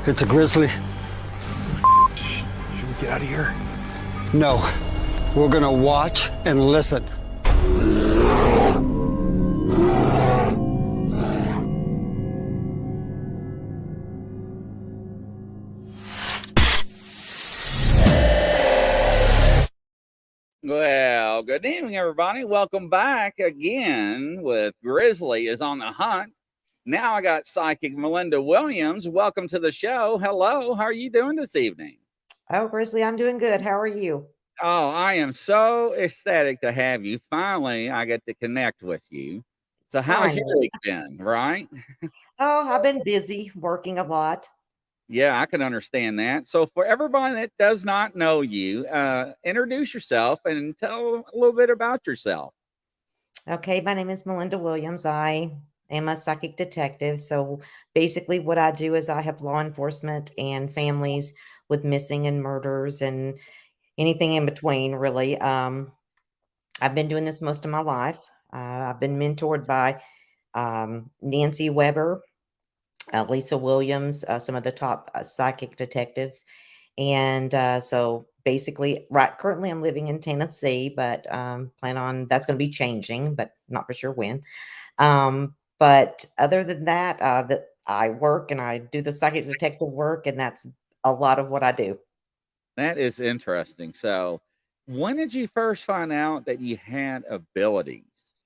It's a grizzly. Should we get out of here? No. We're gonna watch and listen. Well, good evening, everybody. Welcome back again with Grizzly is on the hunt. Now I got psychic Melinda Williams. Welcome to the show. Hello. How are you doing this evening? Oh, Grizzly, I'm doing good. How are you? Oh, I am so ecstatic to have you. Finally, I get to connect with you. So how's your week been, right? Oh, I've been busy working a lot. Yeah, I can understand that. So for everybody that does not know you, introduce yourself and tell a little bit about yourself. Okay, my name is Melinda Williams. I am a psychic detective. So basically what I do is I help law enforcement and families with missing and murders and anything in between, really. I've been doing this most of my life. I've been mentored by Nancy Weber, Lisa Williams, some of the top psychic detectives. And so basically, currently I'm living in Tennessee, but plan on that's going to be changing, but not for sure when. But other than that, that I work and I do the psychic detective work, and that's a lot of what I do. That is interesting. So, when did you first find out that you had abilities?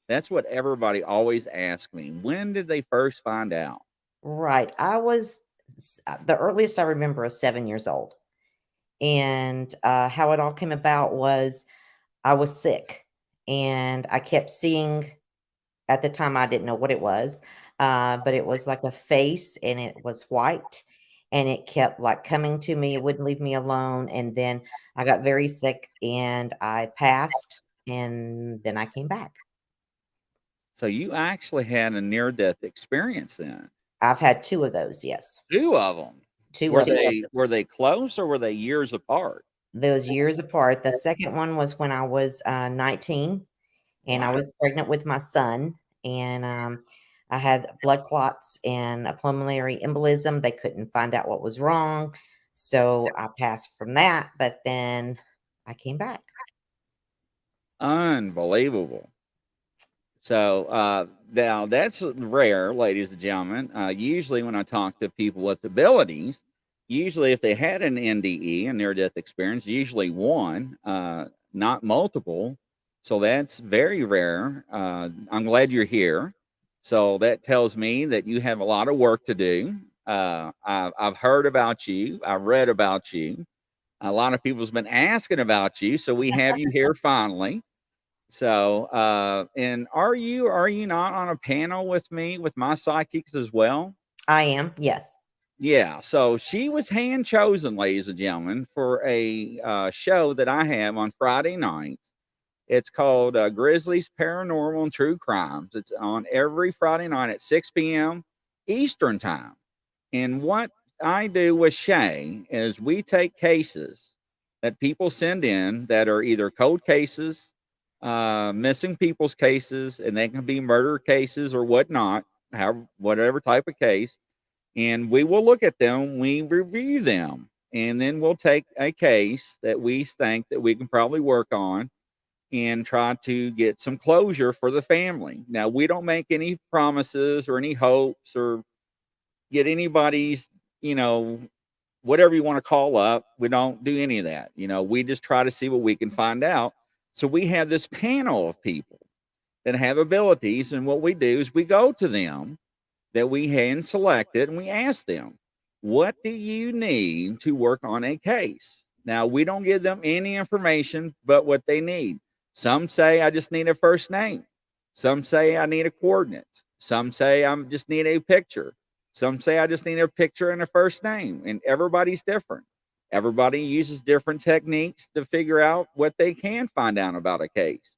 That's what everybody always asks me. When did they first find out? Right. The earliest I remember is 7 years old. And how it all came about was I was sick and I kept seeing, at the time I didn't know what it was, but it was like a face and it was white and it kept like coming to me. It wouldn't leave me alone. And then I got very sick and I passed and then I came back. So, you actually had a near death experience then? I've had 2 of those. Yes. 2 of them. Two Were of them. they close or were they years apart? Those years apart. The second one was when I was 19 and I Wow. was pregnant with my son. And I had blood clots and a pulmonary embolism. They couldn't find out what was wrong. So I passed from that, but then I came back. Unbelievable. So, now that's rare, ladies and gentlemen. Usually when I talk to people with abilities, usually if they had an NDE, a near death experience, usually one, not multiple. So that's very rare. I'm glad you're here. So that tells me that you have a lot of work to do. I've heard about you. I've read about you. A lot of people's been asking about you. So we have you here finally. So, and are you not on a panel with me with my psychics as well? I am. Yes. Yeah. So she was hand chosen, ladies and gentlemen, for a show that I have on Friday nights. It's called Grizzly's Paranormal and True Crimes. It's on every Friday night at 6 p.m. Eastern time. And what I do with Shay is we take cases that people send in that are either cold cases, missing people's cases, and they can be murder cases or whatnot, whatever type of case. And we will look at them, we review them, and then we'll take a case that we think that we can probably work on and try to get some closure for the family. Now, we don't make any promises or any hopes or get anybody's, whatever you want to call up. We don't do any of that. We just try to see what we can find out. So we have this panel of people that have abilities, and what we do is we go to them that we hand selected and we ask them, what do you need to work on a case? Now, we don't give them any information but what they need. Some say, I just need a first name. Some say, I need a coordinates. Some say, I just need a picture. Some say, I just need a picture and a first name. And everybody's different. Everybody uses different techniques to figure out what they can find out about a case.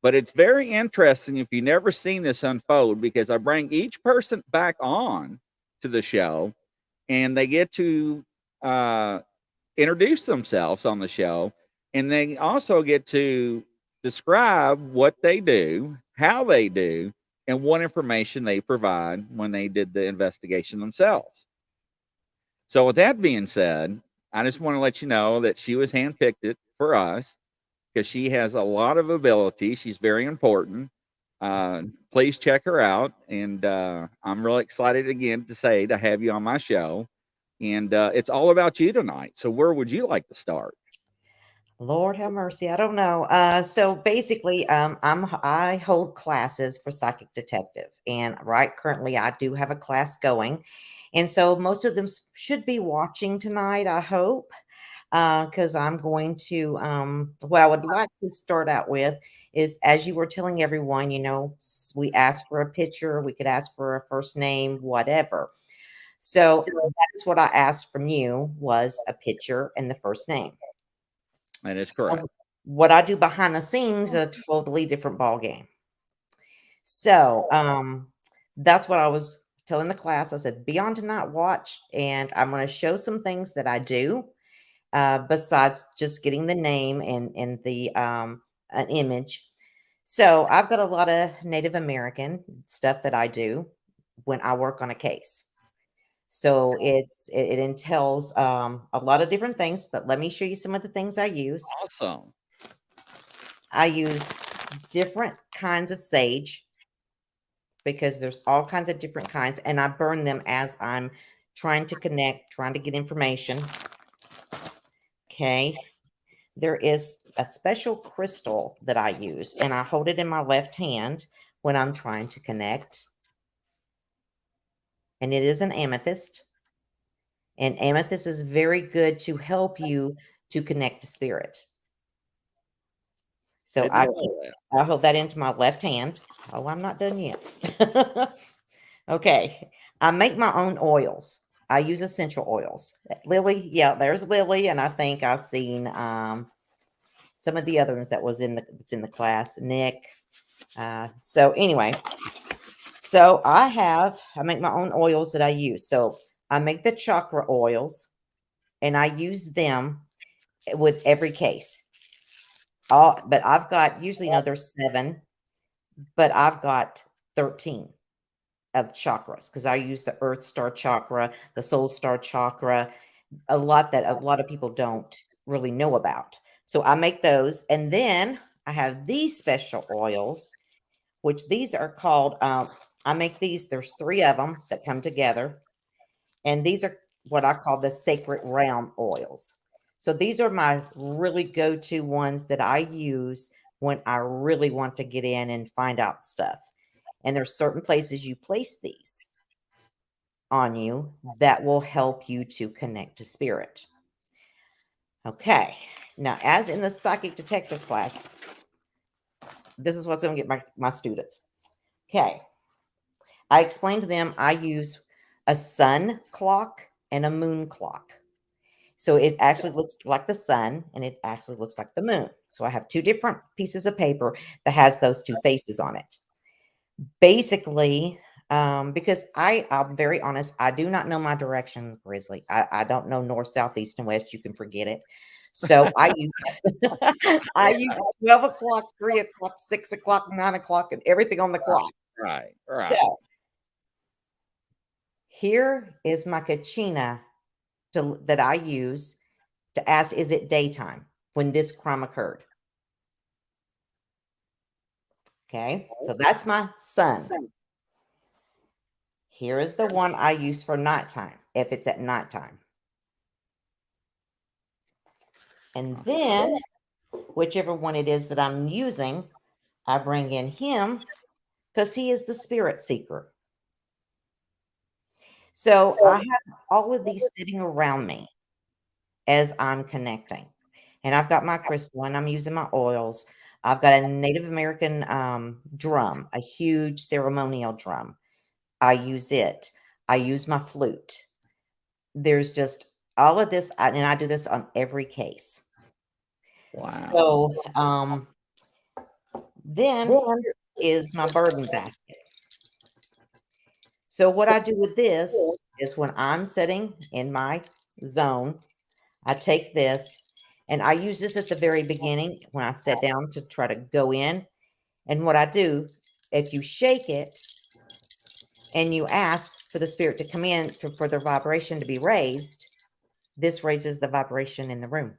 But it's very interesting if you've never seen this unfold, because I bring each person back on to the show and they get to introduce themselves on the show. And they also get to describe what they do, how they do, and what information they provide when they did the investigation themselves. So with that being said, I just want to let you know that she was handpicked it for us because she has a lot of ability. She's very important. Please check her out. And I'm really excited again to have you on my show. And it's all about you tonight. So where would you like to start? Lord have mercy. I don't know. So basically, I hold classes for psychic detective, and right currently I do have a class going, and so most of them should be watching tonight. I hope, because I'm going to. What I would like to start out with is, as you were telling everyone, we asked for a picture, we could ask for a first name, whatever. So that is what I asked from you, was a picture and the first name. That is correct. What I do behind the scenes is a totally different ball game. So that's what I was telling the class. I said, be on tonight, watch, and I'm going to show some things that I do besides just getting the name and the an image. So I've got a lot of Native American stuff that I do when I work on a case. So it entails a lot of different things, but let me show you some of the things I use. Awesome. I use different kinds of sage because there's all kinds of different kinds, and I burn them as I'm trying to connect, trying to get information. Okay. There is a special crystal that I use, and I hold it in my left hand when I'm trying to connect. And it is an amethyst. And amethyst is very good to help you to connect to spirit. So I hold that into my left hand. Oh, I'm not done yet. Okay. I make my own oils. I use essential oils. Lily, yeah, there's Lily, and I think I've seen some of the other ones that's in the class. Nick. So anyway, so I make my own oils that I use. So I make the chakra oils, and I use them with every case. But I've got usually, there's 7, but I've got 13 of chakras because I use the Earth Star chakra, the Soul Star chakra, a lot that a lot of people don't really know about. So I make those, and then I have these special oils, which these are called. I make these. There's 3 of them that come together, and these are what I call the sacred realm oils. So these are my really go-to ones that I use when I really want to get in and find out stuff. And there's certain places you place these on you that will help you to connect to spirit. Okay. Now, as in the psychic detective class, this is what's going to get my students. Okay. I explained to them I use a sun clock and a moon clock. So it actually looks like the sun, and it actually looks like the moon. So I have 2 different pieces of paper that has those 2 faces on it. Basically, because I'm very honest, I do not know my directions, Grizzly. I don't know north, south, east, and west. You can forget it. So I use I use 12 o'clock, 3 o'clock, 6 o'clock, 9 o'clock, and everything on the clock. Right. So here is my kachina that I use to ask, is it daytime when this crime occurred? Okay, so that's my sun. Here is the one I use for nighttime, if it's at nighttime. And then, whichever one it is that I'm using, I bring in him because he is the spirit seeker. So I have all of these sitting around me as I'm connecting. And I've got my crystal, and I'm using my oils. I've got a Native American drum, a huge ceremonial drum. I use it. I use my flute. There's just all of this, and I do this on every case. Wow. So then is my burden basket. So what I do with this is when I'm sitting in my zone, I take this, and I use this at the very beginning when I sat down to try to go in. And what I do, if you shake it, and you ask for the spirit to come in for the vibration to be raised, this raises the vibration in the room.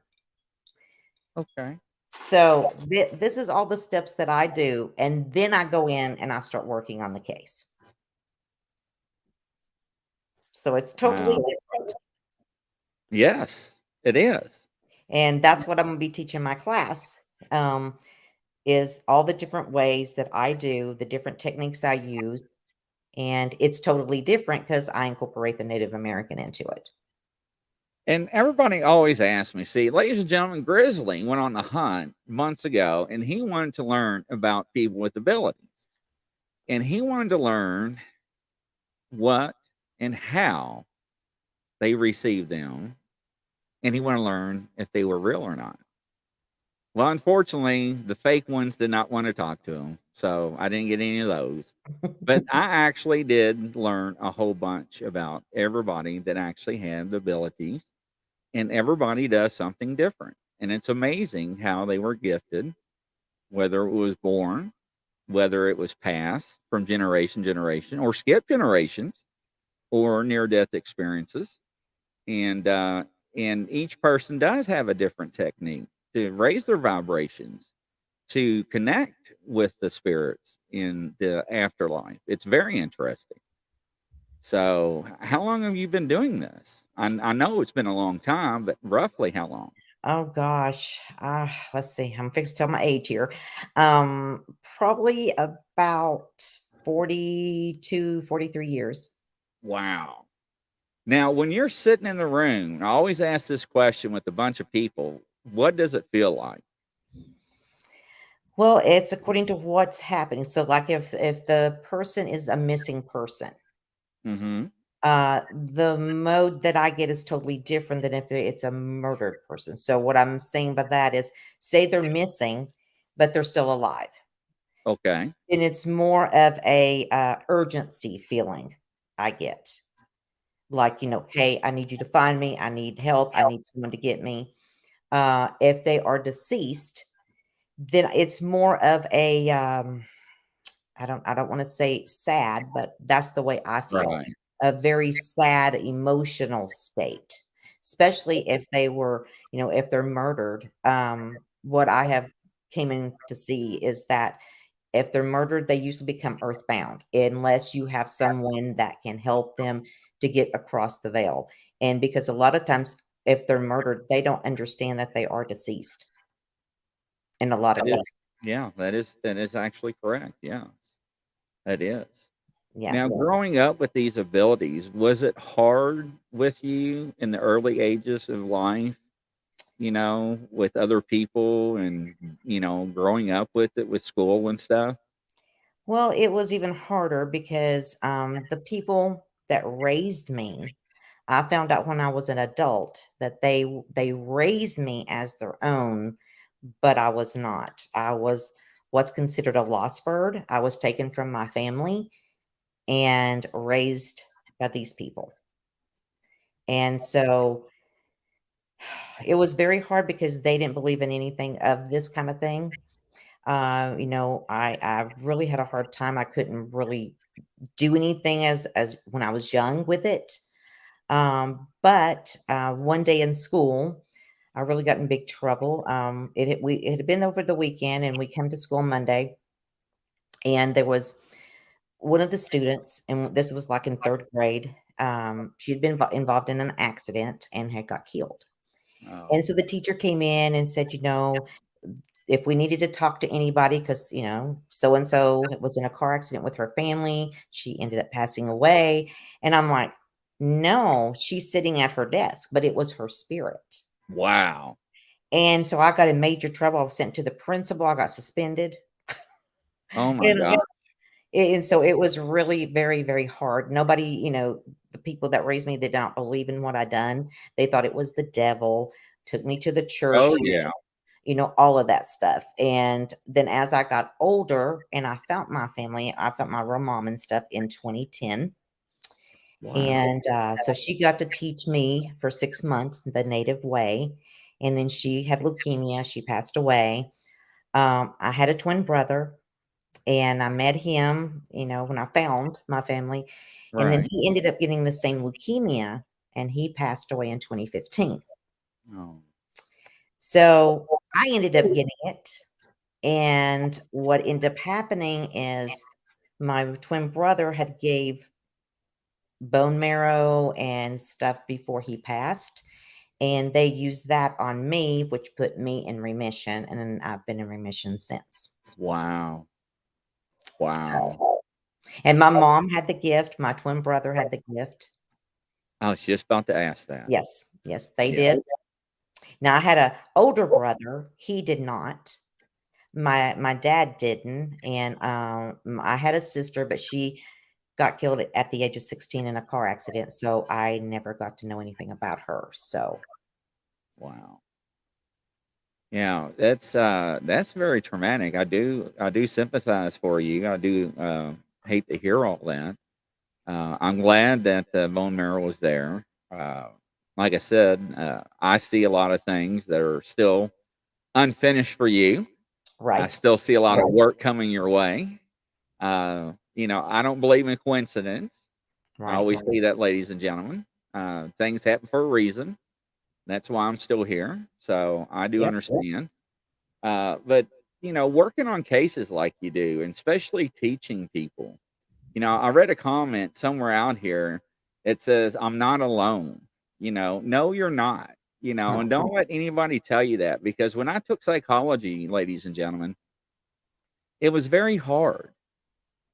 Okay. So this is all the steps that I do, and then I go in and I start working on the case. So it's totally Wow. different. Yes, it is. And that's what I'm going to be teaching my class, is all the different ways that I do, the different techniques I use. And it's totally different because I incorporate the Native American into it. And everybody always asks me, see, ladies and gentlemen, Grizzly went on a hunt months ago and he wanted to learn about people with abilities. And he wanted to learn what and how they received them. And he wanted to learn if they were real or not. Well, unfortunately, the fake ones did not want to talk to him. So I didn't get any of those. But I actually did learn a whole bunch about everybody that actually had abilities. And everybody does something different. And it's amazing how they were gifted, whether it was born, whether it was passed from generation to generation, or skipped generations, or near-death experiences. And each person does have a different technique to raise their vibrations, to connect with the spirits in the afterlife. It's very interesting. So, how long have you been doing this? I know it's been a long time, but roughly how long? Oh gosh. Let's see. I'm fixing to tell my age here. Probably about 42, 43 years. Wow. Now, when you're sitting in the room, I always ask this question with a bunch of people, what does it feel like? Well, it's according to what's happening. So like if the person is a missing person, Mm-hmm. the mode that I get is totally different than if it's a murdered person. So what I'm saying by that is, say they're missing, but they're still alive. Okay. And it's more of a urgency feeling I get. Like, hey, I need you to find me. I need help. I need someone to get me. If they are deceased, then it's more of a I don't want to say sad, but that's the way I feel. Right. A very sad emotional state, especially if they were, if they're murdered. What I have came in to see is that if they're murdered, they usually become earthbound unless you have someone that can help them to get across the veil. And because a lot of times, if they're murdered, they don't understand that they are deceased in a lot of That is, cases. yeah, that is actually correct. Yeah, that is. Yeah. Now, growing up with these abilities, was it hard with you in the early ages of life, with other people and, growing up with it with school and stuff? Well, it was even harder because the people that raised me, I found out when I was an adult that they raised me as their own, but I was not. I was what's considered a lost bird. I was taken from my family and raised by these people. And so it was very hard because they didn't believe in anything of this kind of thing. I really had a hard time. I couldn't really do anything as when I was young with it. But one day in school, I really got in big trouble. It had been over the weekend, and we came to school Monday, and there was one of the students, and this was like in third grade. She had been involved in an accident and had got killed. Oh, And so the teacher came in and said, if we needed to talk to anybody, because, so and so was in a car accident with her family, she ended up passing away. And I'm like, no, she's sitting at her desk, but it was her spirit. wow. And so I got in major trouble. I was sent to the principal. I got suspended. Oh my And, God. and so it was really very, very hard. Nobody, the people that raised me, they did not believe in what I done. They thought it was the devil, took me to the church, Oh yeah. all of that stuff. And then as I got older and I found my family, I found my real mom and stuff in 2010. Wow. And so she got to teach me for 6 months the native way. And then she had leukemia. She passed away. I had a twin brother. and I met him, when I found my family, and then Right. he ended up getting the same leukemia, and he passed away in 2015. Oh, So I ended up getting it, and what ended up happening is my twin brother had gave bone marrow and stuff before he passed, and they used that on me, which put me in remission, and then I've been in remission since. wow. So, Wow. and my mom had the gift, my twin brother had the gift. I was just about to ask that. Yes, yes, they Yeah. did. Now I had a older brother, he did not. My dad didn't, and, I had a sister, but she got killed at the age of 16 in a car accident, so I never got to know anything about her, so Wow. Yeah, that's very traumatic. I do sympathize for you. I do hate to hear all that. I'm glad that the bone marrow was there. Like I said, I see a lot of things that are still unfinished for you. I right, still see a lot of work coming your way. I don't believe in coincidence. I right, always say that, ladies and gentlemen. Things happen for a reason. That's why I'm still here. So I do yep, understand. But working on cases like you do, and especially teaching people. I read a comment somewhere out here. It says, "I'm not alone." No, you're not. And don't let anybody tell you that, because when I took psychology, ladies and gentlemen, it was very hard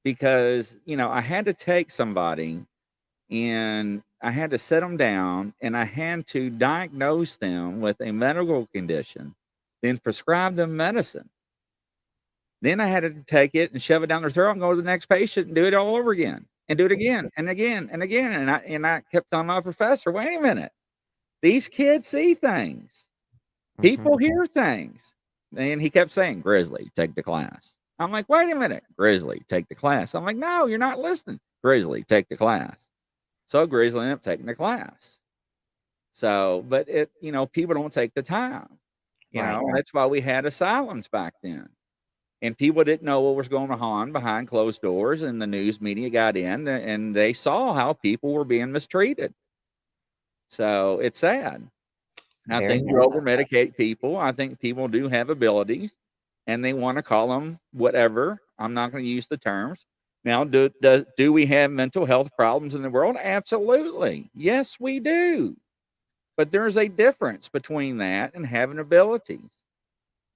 because I had to take somebody and I had to sit them down and I had to diagnose them with a medical condition, then prescribe them medicine. Then I had to take it and shove it down their throat and go to the next patient and do it all over again and do it again and again and again. And I kept telling my professor, wait a minute, these kids see things, mhm, people hear things. And he kept saying, Grizzly, take the class. I'm like, wait a minute, Grizzly, take the class. I'm like, no, you're not listening. Grizzly, take the class. So Grizzly ended up taking the class. So, but people don't take the time. right, That's why we had asylums back then. And people didn't know what was going on behind closed doors, and the news media got in and they saw how people were being mistreated. So it's sad. I very think you much over so. medicate people. I think people do have abilities and they want to call them whatever. I'm not going to use the terms. Now, do we have mental health problems in the world? Absolutely. Yes, we do. But there's a difference between that and having abilities.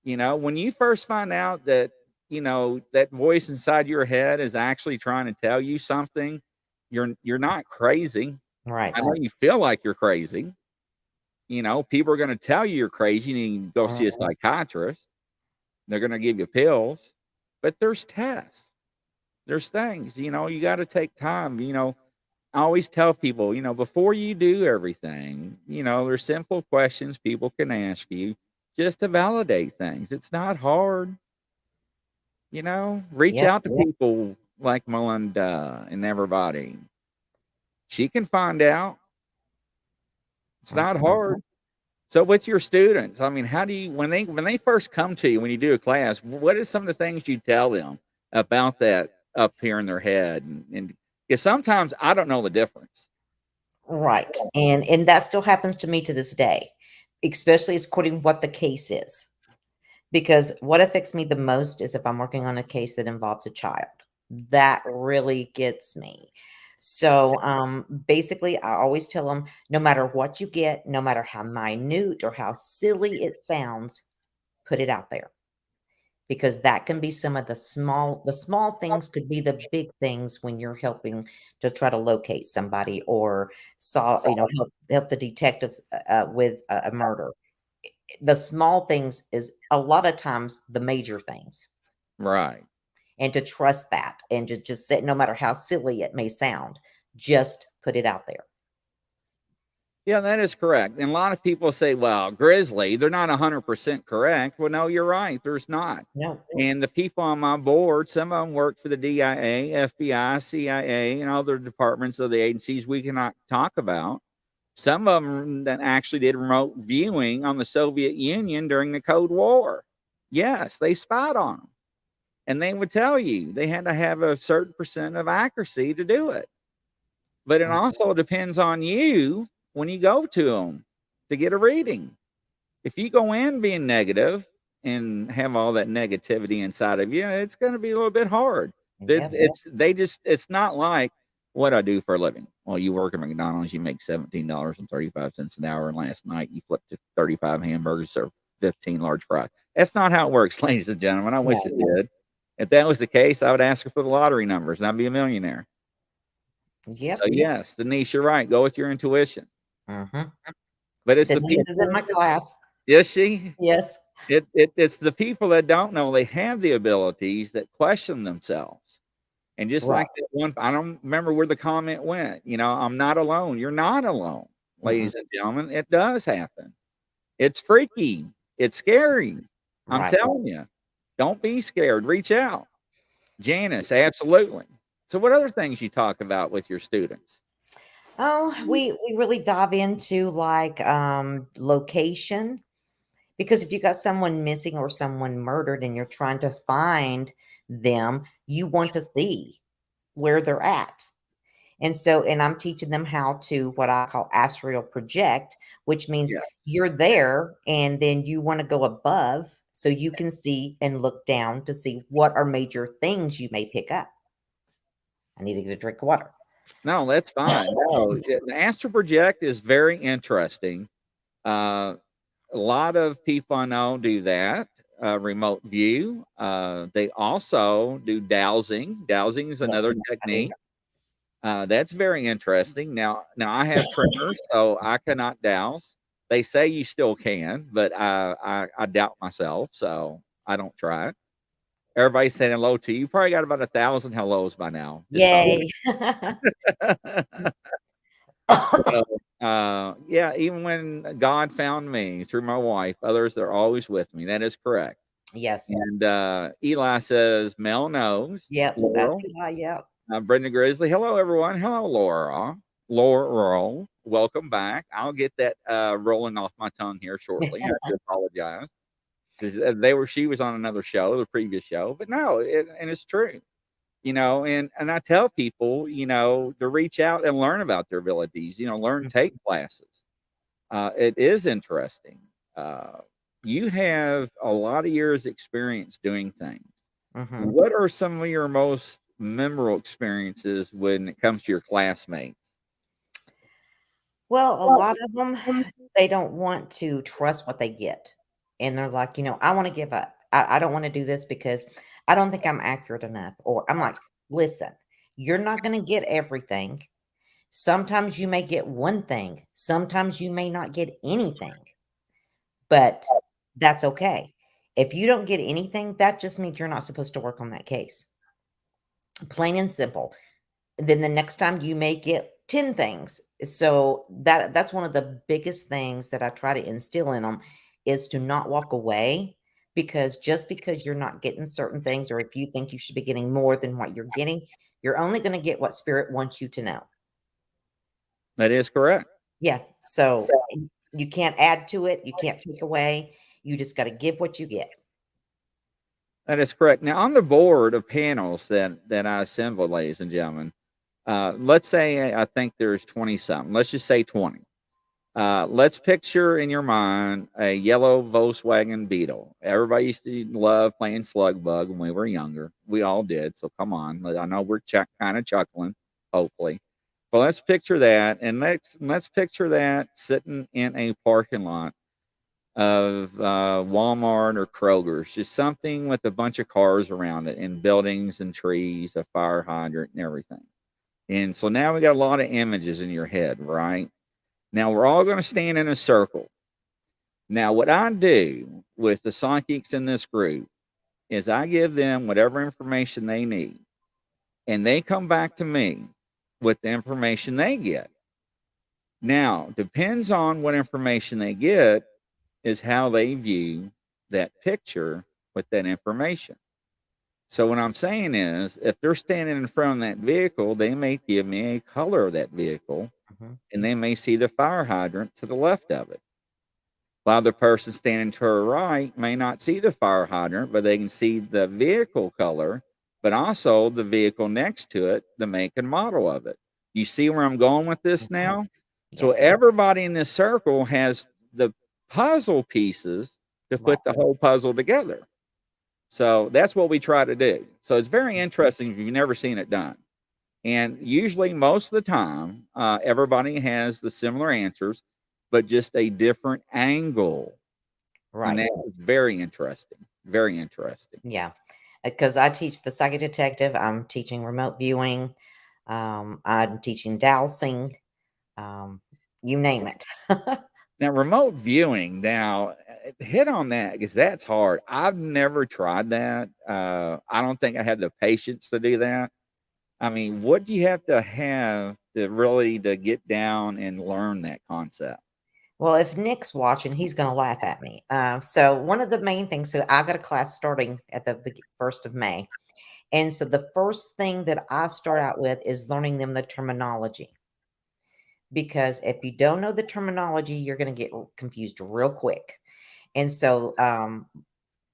When you first find out that, that voice inside your head is actually trying to tell you something, you're not crazy. Right, I know you feel like you're crazy. People are going to tell you you're crazy. You need to go see a psychiatrist. They're going to give you pills, but there's tests. There's things, you got to take time. I always tell people, before you do everything, there's simple questions people can ask you just to validate things. It's not hard. Reach yep, out to people like Melinda and everybody. She can find out. It's not mhm. hard. So with your students, I mean, how do you when they first come to you when you do a class, what are some of the things you tell them about that up here in their head? And because sometimes I don't know the difference. Right, and that still happens to me to this day, especially it's according what the case is. Because what affects me the most is if I'm working on a case that involves a child. That really gets me. So, basically, I always tell them, no matter what you get, no matter how minute or how silly it sounds, put it out there. Because that can be some of the small things could be the big things when you're helping to try to locate somebody or help the detectives with a murder. The small things is a lot of times the major things, Right. and to trust that and to just say, no matter how silly it may sound, just put it out there. Yeah, that is correct. And a lot of people say, well, Grizzly, they're not 100% correct. Well, no, you're right. There's not. No, And the people on my board, some of them work for the DIA, FBI, CIA, and other departments of the agencies we cannot talk about. Some of them that actually did remote viewing on the Soviet Union during the Cold War. Yes, they spied on them. and they would tell you they had to have a certain percent of accuracy to do it. But it also depends on you when you go to them to get a reading. If you go in being negative and have all that negativity inside of you, it's going to be a little bit hard. Yep. It's not like what I do for a living. Well, you work at McDonald's, you make $17.35 an hour, and last night you flipped to 35 hamburgers or 15 large fries. That's not how it works, ladies and gentlemen. I wish it did. If that was the case, I would ask her for the lottery numbers and I'd be a millionaire. Yep. So yes, Denise, you're right. Go with your intuition. Mm-hmm. But it's Denise is in my class. Is she? Yes. It's the people that don't know they have the abilities that question themselves. And just like that one, I don't remember where the comment went. You know, I'm not alone. You're not alone, ladies and gentlemen. It does happen. It's freaky. It's scary. I'm telling you. Don't be scared. Reach out. Janice, absolutely. So what other things you talk about with your students? Oh, we really dive into like location, because if you got someone missing or someone murdered and you're trying to find them, you want to see where they're at. And so, and I'm teaching them how to what I call astral project, which means you're there and then you want to go above so you can see and look down to see what are major things you may pick up. I need to get a drink of water. No, that's fine. No, the astral project is very interesting. A lot of people I know do that. Remote view. They also do dowsing. Dowsing is another technique. That's very interesting. Now I have tremors, so I cannot douse. They say you still can, but I doubt myself, so I don't try it. Everybody's saying hello to you. You probably got about 1,000 hellos by now. Yay. So, yeah, even when God found me through my wife, others are always with me. That is correct. Yes. And Eli says, Mel knows. Yep. Laurel. That's Eli. Yep. Brenda Grizzly. Hello, everyone. Hello, Laura. Laurel. Welcome back. I'll get that rolling off my tongue here shortly. I have to apologize. She was on another show, the previous show, but no, and it's true. You know, and I tell people, you know, to reach out and learn about their abilities, you know, take classes. It is interesting. You have a lot of years experience doing things. What are some of your most memorable experiences when it comes to your classmates? Well, a lot of them, they don't want to trust what they get. And they're like, you know, I want to give up. I don't want to do this because I don't think I'm accurate enough. Or I'm like, listen, you're not going to get everything. Sometimes you may get one thing. Sometimes you may not get anything. But that's okay. If you don't get anything, that just means you're not supposed to work on that case. Plain and simple. Then the next time you may get 10 things. So that's one of the biggest things that I try to instill in them is to not walk away, because just because you're not getting certain things, or if you think you should be getting more than what you're getting, you're only going to get what spirit wants you to know. That is correct. Yeah. So you can't add to it. You can't take away. You just got to give what you get. That is correct. Now, on the board of panels that I assembled, ladies and gentlemen, let's say I think there's 20 something. Let's just say 20. Let's picture in your mind a yellow Volkswagen Beetle. Everybody used to love playing Slug Bug when we were younger. We all did. So come on. I know we're kind of chuckling, hopefully. But let's picture that, and let's picture that sitting in a parking lot of Walmart or Kroger's, just something with a bunch of cars around it and buildings and trees, a fire hydrant and everything. And so now we got a lot of images in your head, right? Now we're all going to stand in a circle. Now what I do with the psychics in this group is I give them whatever information they need, and they come back to me with the information they get. Now, depends on what information they get is how they view that picture with that information. So what I'm saying is, if they're standing in front of that vehicle, they may give me a color of that vehicle, and they may see the fire hydrant to the left of it. while the person standing to her right may not see the fire hydrant, but they can see the vehicle color, but also the vehicle next to it, the make and model of it. You see where I'm going with this Mhm. now? So Yes. everybody in this circle has the puzzle pieces to Right. put the whole puzzle together. So that's what we try to do. So it's very interesting if you've never seen it done. And usually, most of the time, everybody has the similar answers, but just a different angle. And Right. that is very interesting. Very interesting. Yeah. Because I teach the psychic detective, I'm teaching remote viewing, I'm teaching dowsing, um, you name it. Now, remote viewing, hit on that because that's hard. I've never tried that. I don't think I have the patience to do that. I mean, what do you have to really to get down and learn that concept? Well, if Nick's watching, he's going to laugh at me. So one of the main things, so I've got a class starting at the 1st of May. And so the first thing that I start out with is learning them the terminology. Because if you don't know the terminology, you're going to get confused real quick. And so I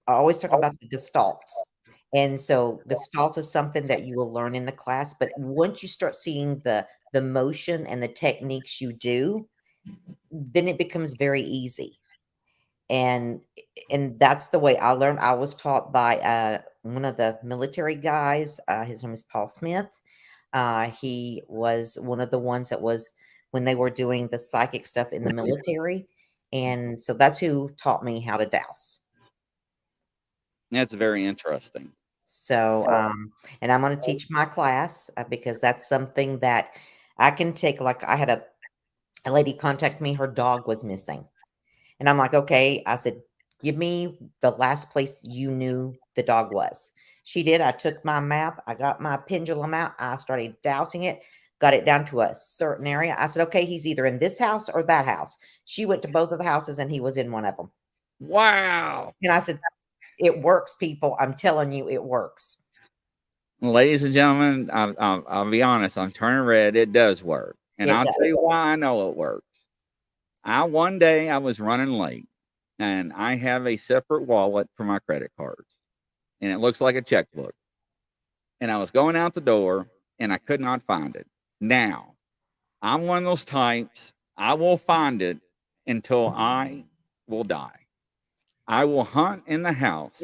always talk about the gestalts. And so gestalt is something that you will learn in the class, but once you start seeing the motion and the techniques you do, then it becomes very easy. And that's the way I learned. I was taught by one of the military guys. His name is Paul Smith. He was one of the ones that was when they were doing the psychic stuff in the military. And so that's who taught me how to douse. That's very interesting. So, and I'm going to teach my class because that's something that I can take. Like I had a lady contact me, her dog was missing. And I'm like, okay. I said, give me the last place you knew the dog was. She did. I took my map. I got my pendulum out. I started dousing it, got it down to a certain area. I said, okay, he's either in this house or that house. She went to both of the houses and he was in one of them. Wow. And I said, it works, people. I'm telling you, it works. Ladies and gentlemen, I'll be honest, I'm turning red. It does work. And It I'll tell does. you why I know it works. One day I was running late and I have a separate wallet for my credit cards and it looks like a checkbook. And I was going out the door and I could not find it. Now, I'm one of those types, I will find it until I will die. I will hunt in the house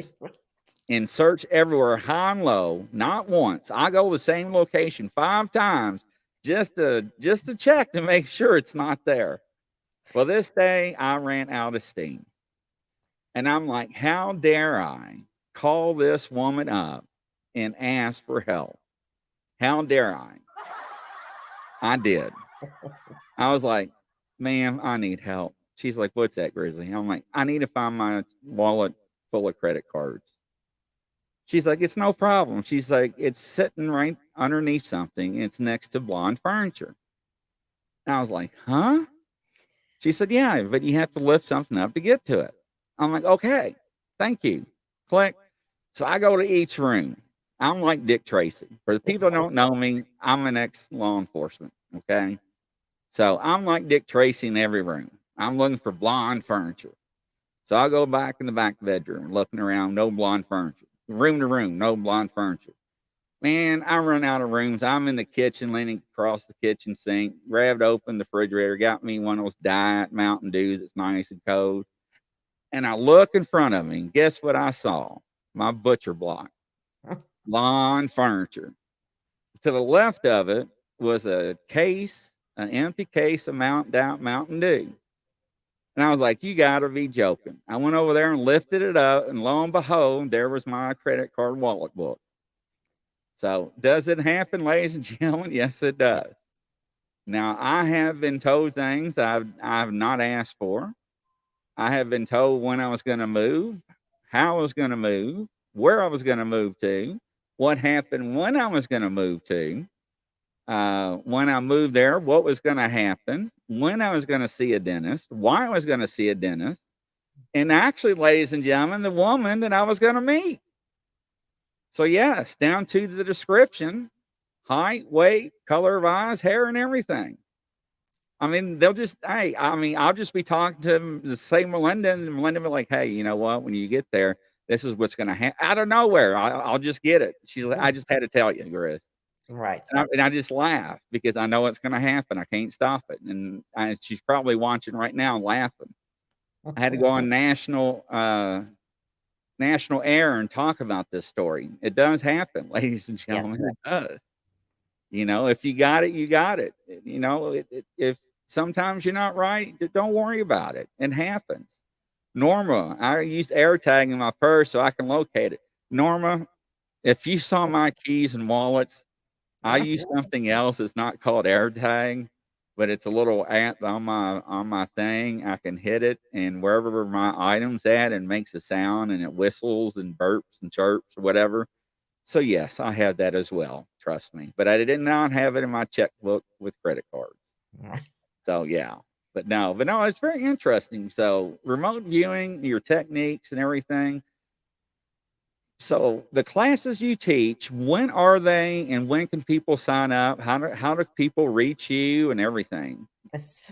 and search everywhere, high and low, not once. I go to the same location 5 times just to check to make sure it's not there. Well, this day I ran out of steam. And I'm like, how dare I call this woman up and ask for help? How dare I? I did. I was like, ma'am, I need help. She's like, what's that, Grizzly? I'm like, I need to find my wallet full of credit cards. She's like, it's no problem. She's like, it's sitting right underneath something. It's next to blonde furniture. And I was like, huh? She said, yeah, but you have to lift something up to get to it. I'm like, okay, thank you. Click. So I go to each room. I'm like Dick Tracy. For the people that don't know me, I'm an ex law enforcement. Okay. So I'm like Dick Tracy in every room. I'm looking for blonde furniture. So I go back in the back bedroom, looking around, no blonde furniture. Room to room, no blonde furniture. Man, I run out of rooms. I'm in the kitchen, leaning across the kitchen sink, grabbed open the refrigerator, got me one of those Diet Mountain Dews that's nice and cold. And I look in front of me, and guess what I saw? My butcher block, lawn furniture. To the left of it was a case, an empty case of Mountain Dew. And I was like, you got to be joking. I went over there and lifted it up, and lo and behold, there was my credit card wallet book. So, does it happen, ladies and gentlemen? Yes, it does. Now, I have been told things I've not asked for. I have been told when I was going to move, how I was going to move, where I was going to move to, what happened when I was going to move to, when I moved there, what was going to happen, when I was going to see a dentist, why I was going to see a dentist, and actually, ladies and gentlemen, the woman that I was going to meet. So, yes, down to the description, height, weight, color of eyes, hair, and everything. I mean, they'll just, hey, I mean, I'll just be talking to them, just say Melinda, and Melinda will be like, hey, you know what? When you get there, this is what's going to happen out of nowhere. I'll just get it. She's like, I just had to tell you, Chris. Right. And I just laugh because I know it's going to happen. I can't stop it. And she's probably watching right now and laughing. I had to go on national air and talk about this story. It does happen, ladies and gentlemen. Yes. It does. You know, if you got it, you got it. You know, if sometimes you're not right, don't worry about it. It happens. Norma, I use AirTag in my purse so I can locate it. Norma, if you saw my keys and wallets, I use something else. It's not called AirTag, but it's a little app on my thing. I can hit it, and wherever my item's at, it makes a sound, and it whistles and burps and chirps or whatever. So yes, I have that as well. Trust me, but I did not have it in my checkbook with credit cards. So yeah, but no, it's very interesting. So remote viewing, your techniques and everything. So the classes you teach, when are they, and when can people sign up? How do people reach you and everything?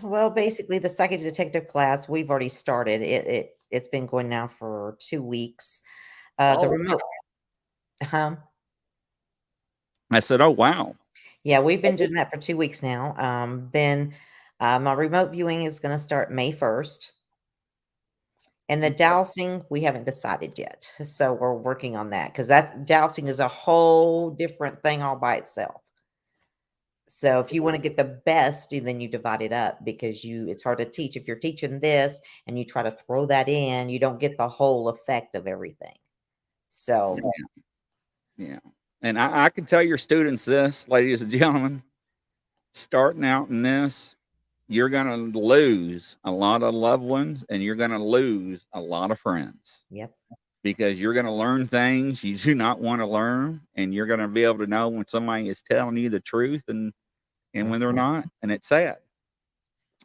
Well, basically, the psychic detective class we've already started. It's been going now for 2 weeks. The remote. I said, oh wow. Yeah, we've been doing that for 2 weeks now. Then my remote viewing is going to start May 1st. And the dowsing, we haven't decided yet. So we're working on that because dowsing is a whole different thing all by itself. So if you want to get the best, then you divide it up because it's hard to teach. If you're teaching this and you try to throw that in, you don't get the whole effect of everything. So yeah. And I can tell your students this, ladies and gentlemen, starting out in this, you're going to lose a lot of loved ones and you're going to lose a lot of friends. Yep. Because you're going to learn things you do not want to learn, and you're going to be able to know when somebody is telling you the truth and when they're not. And it's sad.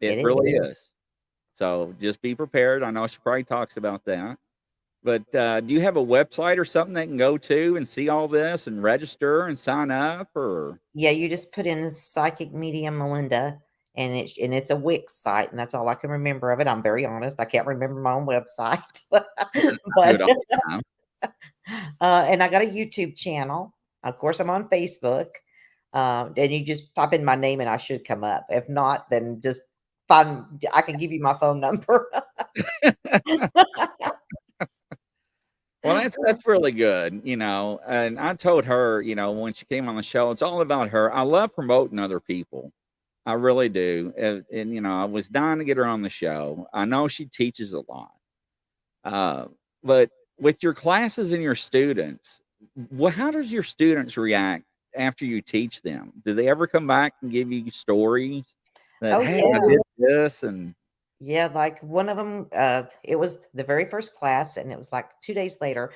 It really is. So just be prepared. I know she probably talks about that. But do you have a website or something they can go to and see all this and register and sign up? Or yeah, you just put in Psychic Medium Melinda, and it's a Wix site, and that's all I can remember of it. I'm very honest; I can't remember my own website, but and I got a YouTube channel. Of course, I'm on Facebook, and you just type in my name, and I should come up. If not, then just find. I can give you my phone number. Well, that's really good, you know. And I told her, you know, when she came on the show, it's all about her. I love promoting other people. I really do. And you know, I was dying to get her on the show. I know she teaches a lot. But with your classes and your students, how does your students react after you teach them? Do they ever come back and give you stories that, hey, I did this? And yeah, like one of them, it was the very first class, and it was like 2 days later.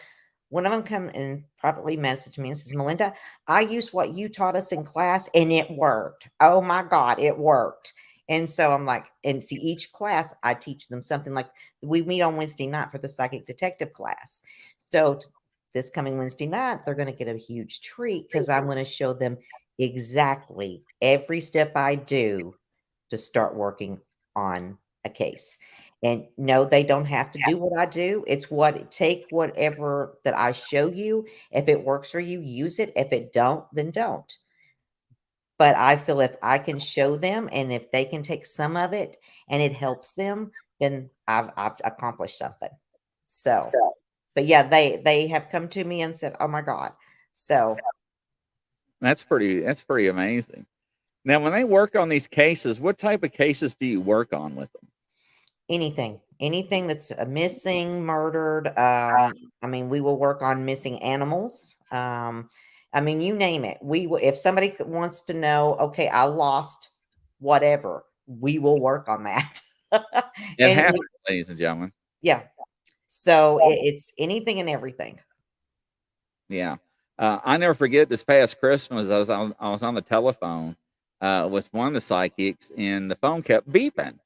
One of them come and privately messaged me and says, Melinda, I used what you taught us in class and it worked. Oh my God, it worked. And so I'm like, and see, each class, I teach them something. Like we meet on Wednesday night for the psychic detective class. So this coming Wednesday night, they're going to get a huge treat because I'm going to show them exactly every step I do to start working on a case. And no, they don't have to do what I do. It's take whatever that I show you. If it works for you, use it. If it don't, then don't. But I feel if I can show them and if they can take some of it and it helps them, then I've accomplished something. So, but yeah, they have come to me and said, oh my God. So that's pretty amazing. Now, when they work on these cases, what type of cases do you work on with them? Anything that's missing, murdered. I mean, we will work on missing animals. I mean, you name it. We will, if somebody wants to know, okay, I lost whatever, we will work on that. It happens, ladies and gentlemen. Yeah. So it's anything and everything. Yeah. I never forget this past Christmas, I was on the telephone with one of the psychics, and the phone kept beeping.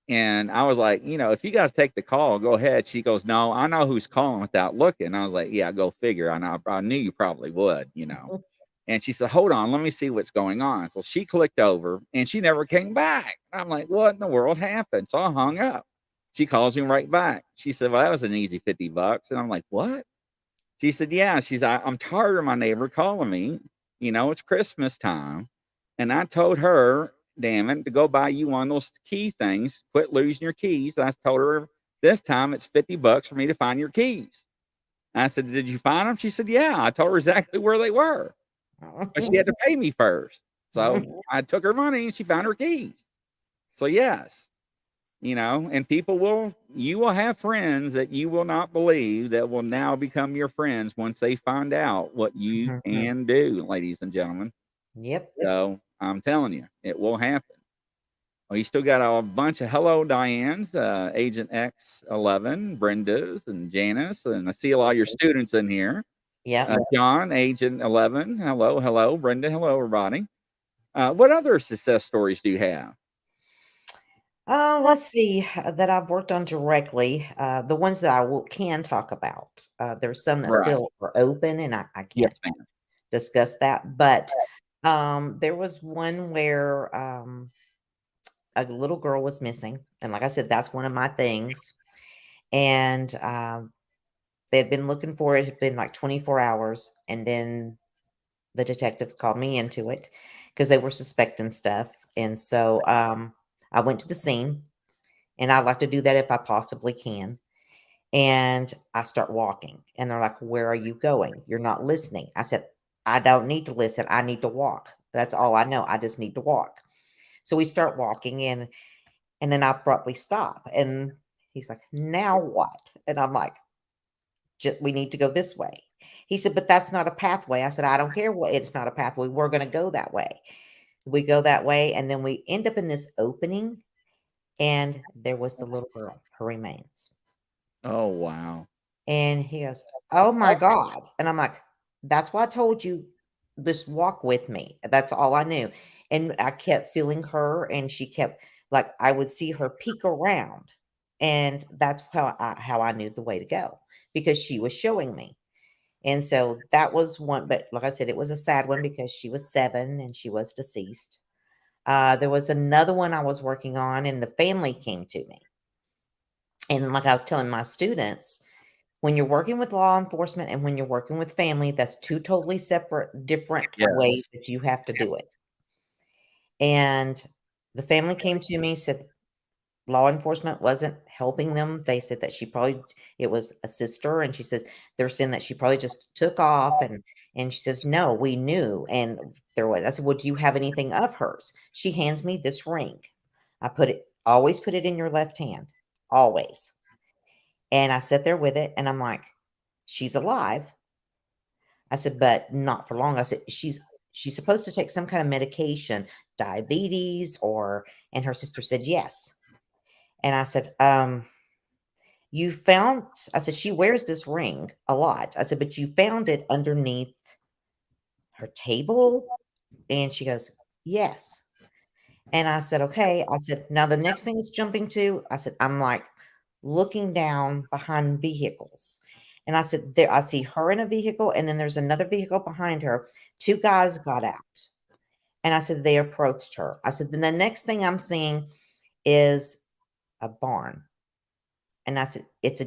And I was like, you know, if you got to take the call, go ahead. She goes, no, I know who's calling without looking. I was like, yeah, go figure. I knew you probably would, you know. And she said, hold on, let me see what's going on. So she clicked over and she never came back. I'm like, what in the world happened? So I hung up. She calls me right back. She said, well, that was an easy $50. And I'm like, what? She said, yeah. I'm tired of my neighbor calling me. You know, it's Christmas time. And I told her, damn it, to go buy you one of those key things, quit losing your keys. I told her this time it's $50 for me to find your keys. I said, did you find them? She said, yeah. I told her exactly where they were, but she had to pay me first. So I took her money and she found her keys. So yes, you know, and you will have friends that you will not believe that will now become your friends once they find out what you can do, ladies and gentlemen. Yep. So I'm telling you, it will happen. Well, you still got a bunch of hello Diane's, Agent X11, Brenda's, and Janice, and I see a lot of your students in here. Yeah. John, Agent 11, hello, Brenda, hello, everybody. What other success stories do you have? Let's see that I've worked on directly. The ones that can talk about. There's some that Right. still are open, and I can't Yes, ma'am. discuss that. But there was one where a little girl was missing, and like I said, that's one of my things. And they had been looking for it. It had been like 24 hours, and then the detectives called me into it because they were suspecting stuff. And so I went to the scene, and I'd like to do that if I possibly can. And I start walking, and they're like, where are you going? You're not listening. I said, I don't need to listen. I need to walk. That's all I know. I just need to walk. So we start walking, and then I abruptly stop. And he's like, now what? And I'm like, we need to go this way. He said, but that's not a pathway. I said, I don't care what, it's not a pathway. We're going to go that way. We go that way. And then we end up in this opening, and there was the little girl, her remains. Oh, wow. And he goes, oh my God. And I'm like, that's why I told you, just walk with me. That's all I knew. And I kept feeling her, and she kept, like, I would see her peek around. And that's how I knew the way to go, because she was showing me. And so that was one, but like I said, it was a sad one because she was 7 and she was deceased. There was another one I was working on, and the family came to me. And like I was telling my students, when you're working with law enforcement and when you're working with family, that's 2 totally separate, different ways Yes. that you have to do it. And the family came to me, said law enforcement wasn't helping them. They said that it was a sister, and she said they're saying that she probably just took off, and she says, no, we knew. And I said, well, do you have anything of hers? She hands me this ring. Always put it in your left hand, always. And I sit there with it, and I'm like, she's alive. I said, but not for long. I said, she's supposed to take some kind of medication, diabetes, and her sister said yes. And I said, I said, she wears this ring a lot. I said, but you found it underneath her table? And she goes, yes. And I said, okay. I said, now the next thing is jumping to, I said, I'm like looking down behind vehicles. And I said, there, I see her in a vehicle, and then there's another vehicle behind her. 2 guys got out. And I said, they approached her. I said, then the next thing I'm seeing is a barn. And I said, it's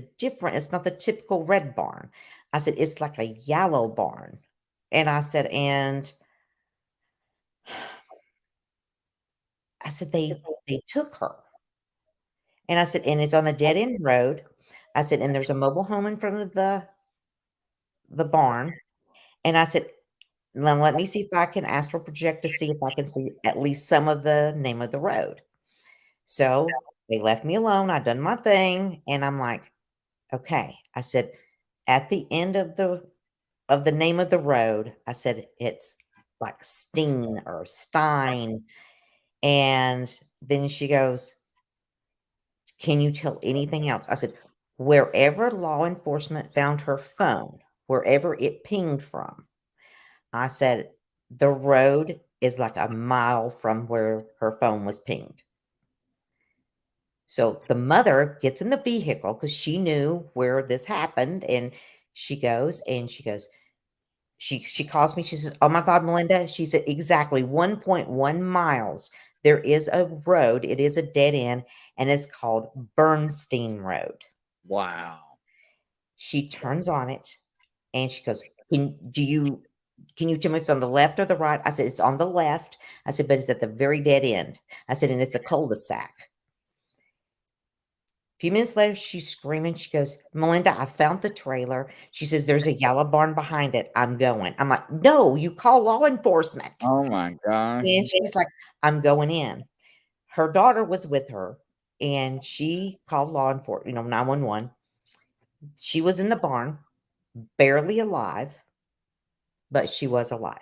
not the typical red barn. I said, it's like a yellow barn. And I said, they took her. And I said, and it's on a dead end road. I said, and there's a mobile home in front of the barn. And I said, now let me see if I can astral project to see if I can see at least some of the name of the road. So they left me alone. I done my thing. And I'm like, okay. I said, at the end of the name of the road, I said, it's like Steen or Stein. And then she goes, can you tell anything else? I said, wherever law enforcement found her phone, wherever it pinged from, I said, the road is like a mile from where her phone was pinged. So the mother gets in the vehicle because she knew where this happened. And she goes, She calls me, she says, "Oh my God, Melinda," she said, "exactly 1.1 miles. There is a road, it is a dead end, and it's called Bernstein Road." Wow. She turns on it and she goes, can you tell me if it's on the left or the right?" I said, "It's on the left." I said, "But it's at the very dead end." I said, "And it's a cul-de-sac." A few minutes later, she's screaming. She goes, "Melinda, I found the trailer." She says, "There's a yellow barn behind it. I'm going." I'm like, "No, you call law enforcement." Oh my gosh. And she's like, "I'm going in." Her daughter was with her and she called law enforcement, 911. She was in the barn, barely alive, but she was alive.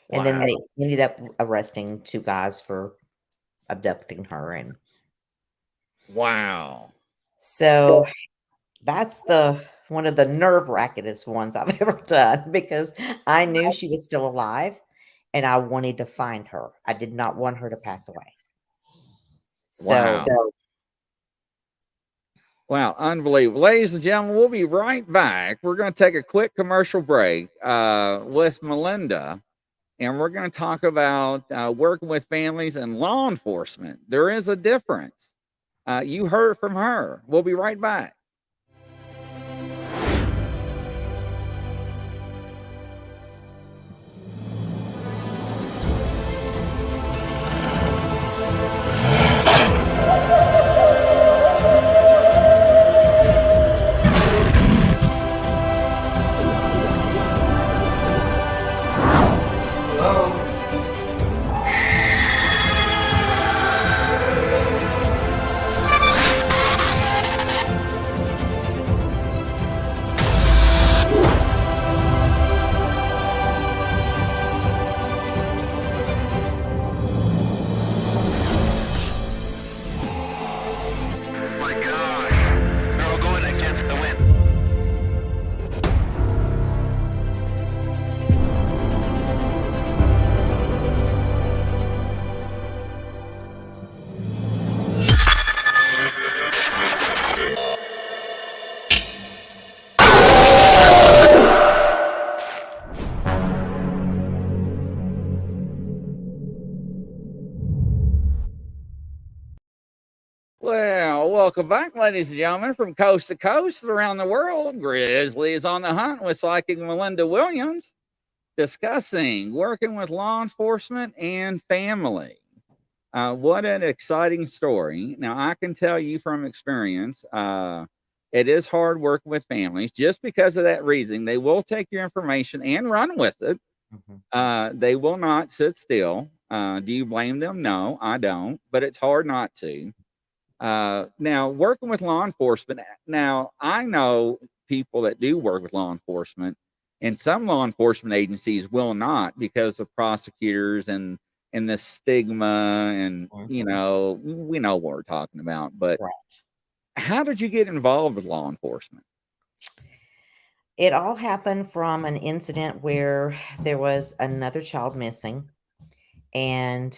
And then Wow. they ended up arresting 2 guys for abducting her, and Wow. so that's the one of the nerve-wrackingest ones I've ever done because I knew she was still alive, and I wanted to find her. I did not want her to pass away. Wow. So Wow, unbelievable. Ladies and gentlemen, we'll be right back. We're going to take a quick commercial break with Melinda, and we're going to talk about working with families and law enforcement. There is a difference. You heard from her. We'll be right back. My gosh, they're all going against the wind. Well, welcome back, ladies and gentlemen, from coast to coast around the world. Grizzly is on the hunt with psychic Melinda Williams, discussing working with law enforcement and family. What an exciting story. Now, I can tell you from experience, it is hard working with families just because of that reason. They will take your information and run with it. They will not sit still. Do you blame them? No, I don't, but it's hard not to. Now, working with law enforcement, now I know people that do work with law enforcement, and some law enforcement agencies will not because of prosecutors and the stigma, and we know what we're talking about. But right. how did you get involved with law enforcement? It all happened from an incident where there was another child missing, and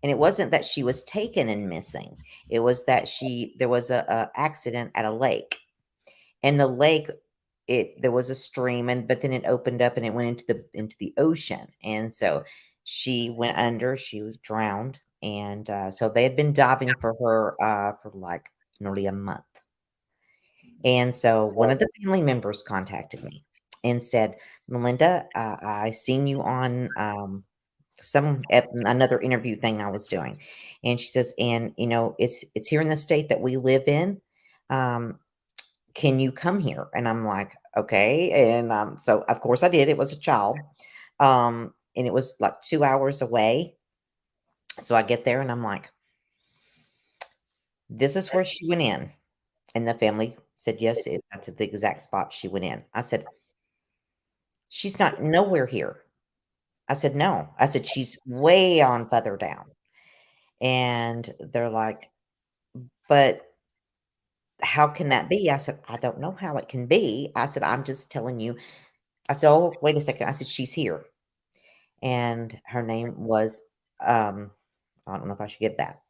it wasn't that she was taken and missing. It was that there was a accident at a lake, and the lake, there was a stream, but then it opened up and it went into the ocean, and so she went under. She was drowned, and so they had been diving for her for like nearly a month. And so one of the family members contacted me and said, "Melinda, I seen you on another interview thing I was doing," and she says, "And it's here in the state that we live in. Um, can you come here?" And I'm like, "Okay." And so of course I did. It was a child, and it was like 2 hours away. So I get there and I'm like, "This is where she went in." And the family said, "Yes, that's the exact spot she went in." I said, "She's not nowhere here." I said, "No." I said, "She's way on further down." And they're like, "But how can that be?" I said, "I don't know how it can be." I said, "I'm just telling you." I said, "Oh, wait a second." I said, "She's here." And her name was, I don't know if I should get that.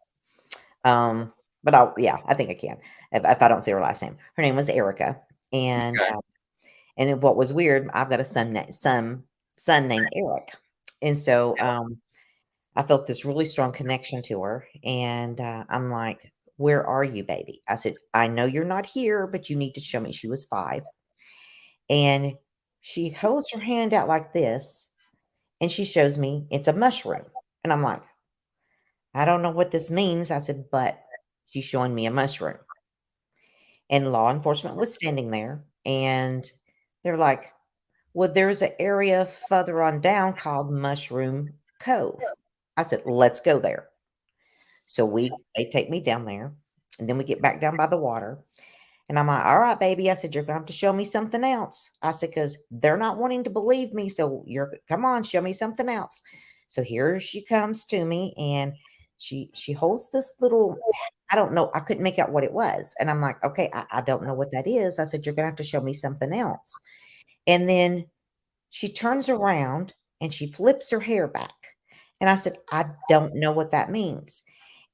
But yeah, I think I can if I don't say her last name. Her name was Erica. And And then what was weird, I've got a son named Eric. And so I felt this really strong connection to her. And I'm like, where are you, baby? I said, I know you're not here, but you need to show me. She was 5. And she holds her hand out like this and she shows me it's a mushroom. And I'm like, I don't know what this means. I said, but she's showing me a mushroom. And law enforcement was standing there and they're like, well, there's an area further on down called Mushroom Cove. I said, let's go there. So they take me down there and then we get back down by the water. And I'm like, all right, baby. I said, you're going to have to show me something else. I said, because they're not wanting to believe me. So come on, show me something else. So here she comes to me and she holds this little, I don't know. I couldn't make out what it was. And I'm like, okay, I don't know what that is. I said, you're going to have to show me something else. And then she turns around and she flips her hair back. And I said, I don't know what that means.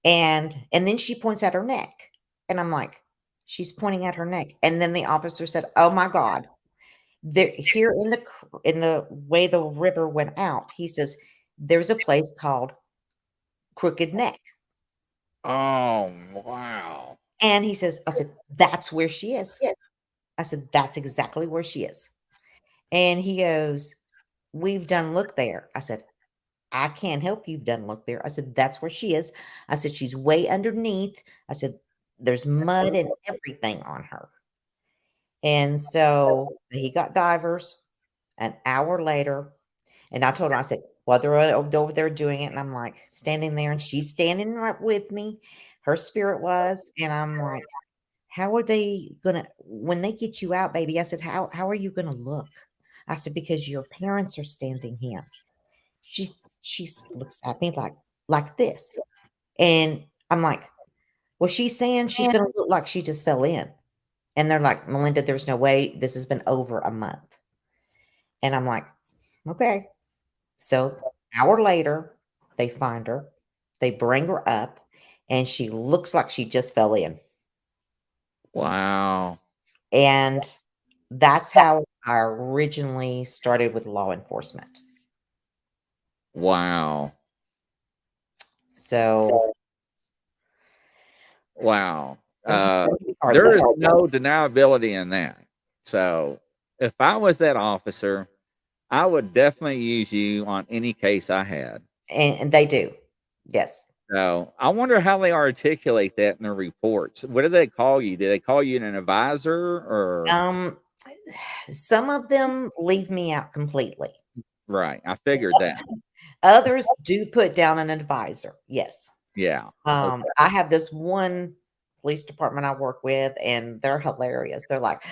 And then she points at her neck. And I'm like, she's pointing at her neck. And then the officer said, oh my God, there here in the way the river went out, he says, there's a place called Crooked Neck. Oh, wow. And he says, I said, that's where she is. I said, that's exactly where she is. And he goes, we've done look there. I said, I can't help you've done look there. I said, that's where she is. I said, she's way underneath. I said, there's mud and everything on her. And so he got divers an hour later. And I told him, I said, well, they're over there doing it. And I'm like standing there and she's standing right with me. Her spirit was. And I'm like, how are they gonna when they get you out, baby? I said, how are you gonna look? I said, because your parents are standing here. She looks at me like this. And I'm like, well, she's saying she's gonna look like she just fell in. And they're like, Melinda, there's no way. This has been over a month. And I'm like, okay. So hour later, they find her, they bring her up, and she looks like she just fell in. Wow. And that's how I originally started with law enforcement. Wow. So Wow. hard There is though. no deniability in that. So if I was that officer, I would definitely use you on any case I had. And they do. Yes. So I wonder how they articulate that in their reports. What do they call you? Do they call you an advisor or Some of them leave me out completely. right? I figured that. Others do put down an advisor. Yes. Yeah. I have this one police department I work with, and they're hilarious. They're like,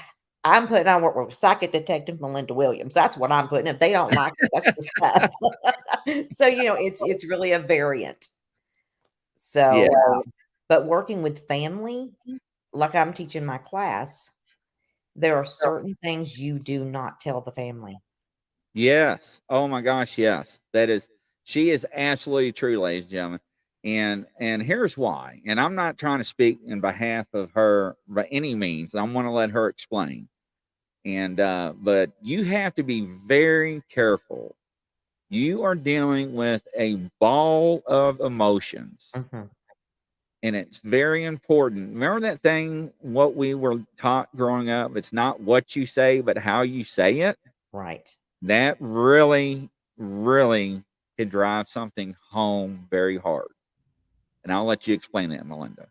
I'm putting on work with psychic detective Melinda Williams. That's what I'm putting. If they don't like it, that's just stuff. So it's really a variant. So, Yeah. but working with family, like I'm teaching my class, there are certain things you do not tell the family. Yes. Oh my gosh, yes. She is absolutely true, ladies and gentlemen. And here's why. And I'm not trying to speak in behalf of her by any means. I want to let her explain. And but you have to be very careful. You are dealing with a ball of emotions. Mm-hmm. And it's very important. Remember that thing, what we were taught growing up? It's not what you say, but how you say it. Right. That really, really could drive something home very hard. And I'll let you explain that, Melinda.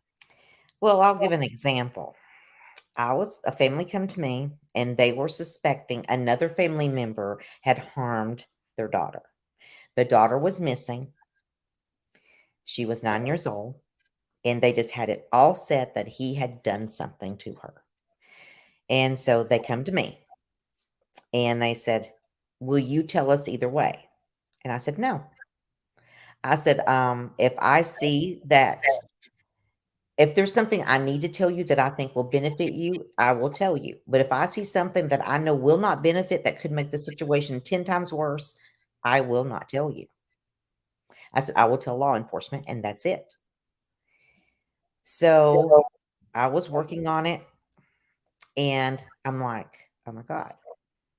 Well, I'll give an example. A family come to me and they were suspecting another family member had harmed their daughter. The daughter was missing. She was 9 years old, and they just had it all set that he had done something to her. And so they come to me and they said, will you tell us either way? And I said, no. I said, if I see that, if there's something I need to tell you that I think will benefit you, I will tell you. But if I see something that I know will not benefit, that could make the situation 10 times worse, I will not tell you. I said, I will tell law enforcement, and that's it. So I was working on it, and I'm like, oh my God.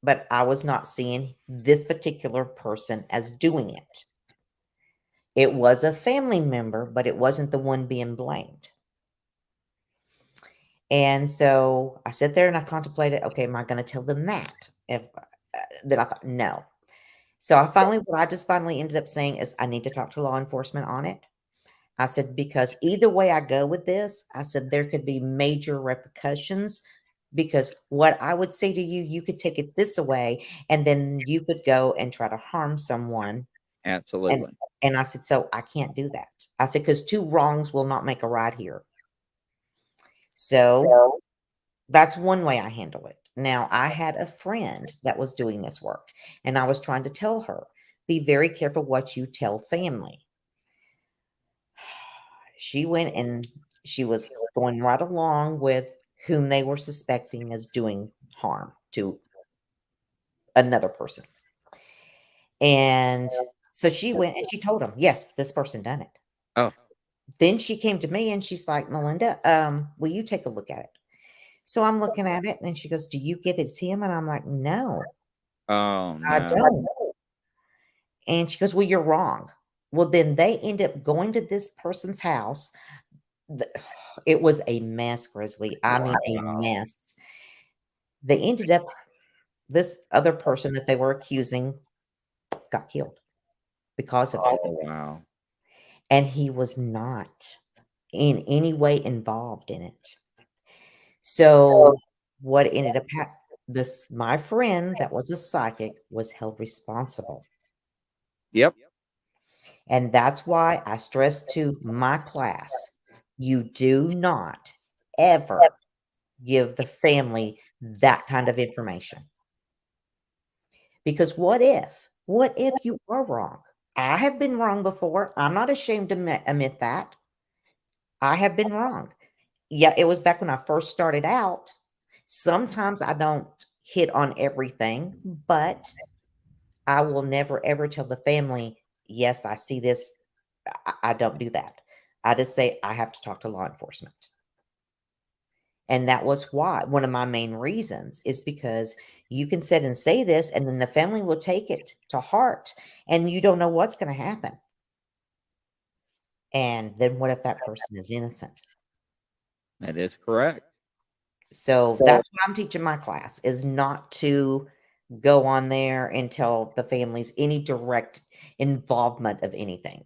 but I was not seeing this particular person as doing it. It was a family member, but it wasn't the one being blamed. And so I sat there and I contemplated, okay, am I going to tell them that? If then I thought, no. So what I just finally ended up saying is I need to talk to law enforcement on it. I said, because either way I go with this, I said, there could be major repercussions because what I would say to you, you could take it this away and then you could go and try to harm someone. And, Absolutely. and I said, so I can't do that. I said, because two wrongs will not make a right here. So that's one way I handle it. Now, I had a friend that was doing this work, and I was trying to tell her, be very careful what you tell family. She went and she was going right along with whom they were suspecting as doing harm to another person. And so she went and she told him, yes, this person done it. Oh, Then she came to me and she's like, Melinda, will you take a look at it? So I'm looking at it and she goes, do you get it's him? And I'm like, no, oh I no. don't. And she goes, well, you're wrong. Well, then they end up going to this person's house. It was a mess, Grizzly. I mean, a mess. They ended up, this other person that they were accusing got killed because of it. Oh wow. And he was not in any way involved in it. So what ended up my friend that was a psychic was held responsible. Yep. And that's why I stress to my class, you do not ever give the family that kind of information. Because what if you are wrong? I have been wrong before. I'm not ashamed to admit that. I have been wrong. Yeah, it was back when I first started out. Sometimes I don't hit on everything, but I will never ever tell the family, yes, I see this. I don't do that. I just say I have to talk to law enforcement. And that was why one of my main reasons is because you can sit and say this, and then the family will take it to heart, and you don't know what's going to happen. And then what if that person is innocent? That is correct. So that's what I'm teaching my class is not to go on there and tell the families any direct involvement of anything.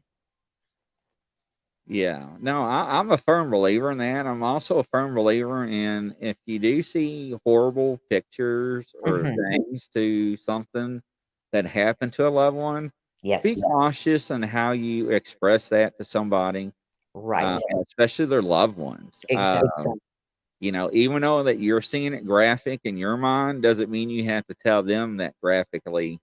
Yeah. No, I'm a firm believer in that. I'm also a firm believer in if you do see horrible pictures or things to something that happened to a loved one, Yes. be cautious on how you express that to somebody, Right. especially their loved ones. Exactly. Even though that you're seeing it graphic in your mind, doesn't mean you have to tell them that graphically.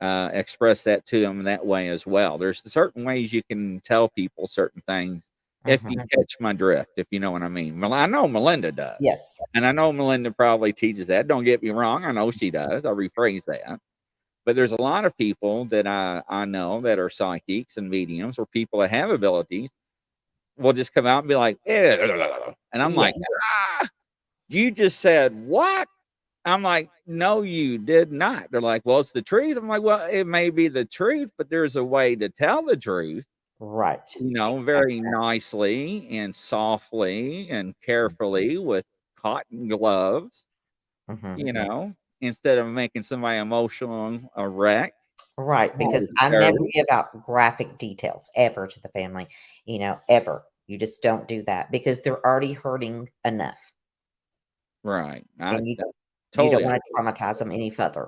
Express that to them that way as well. There's certain ways you can tell people certain things if you catch my drift, if you know what I mean. Well, I know Melinda does. Yes. And I know Melinda probably teaches that. Don't get me wrong. I know she does. I'll rephrase that. But there's a lot of people that I know that are psychics and mediums or people that have abilities will just come out and be like, and I'm like, you just said what? I'm like, no, you did not. They're like, well, it's the truth. I'm like, well, it may be the truth, but there's a way to tell the truth, Right. very nicely and softly and carefully with cotton gloves, instead of making somebody emotional a wreck. Right. Because I never give out graphic details ever to the family, ever. You just don't do that because they're already hurting enough. Right. And you don't Totally. want to traumatize them any further.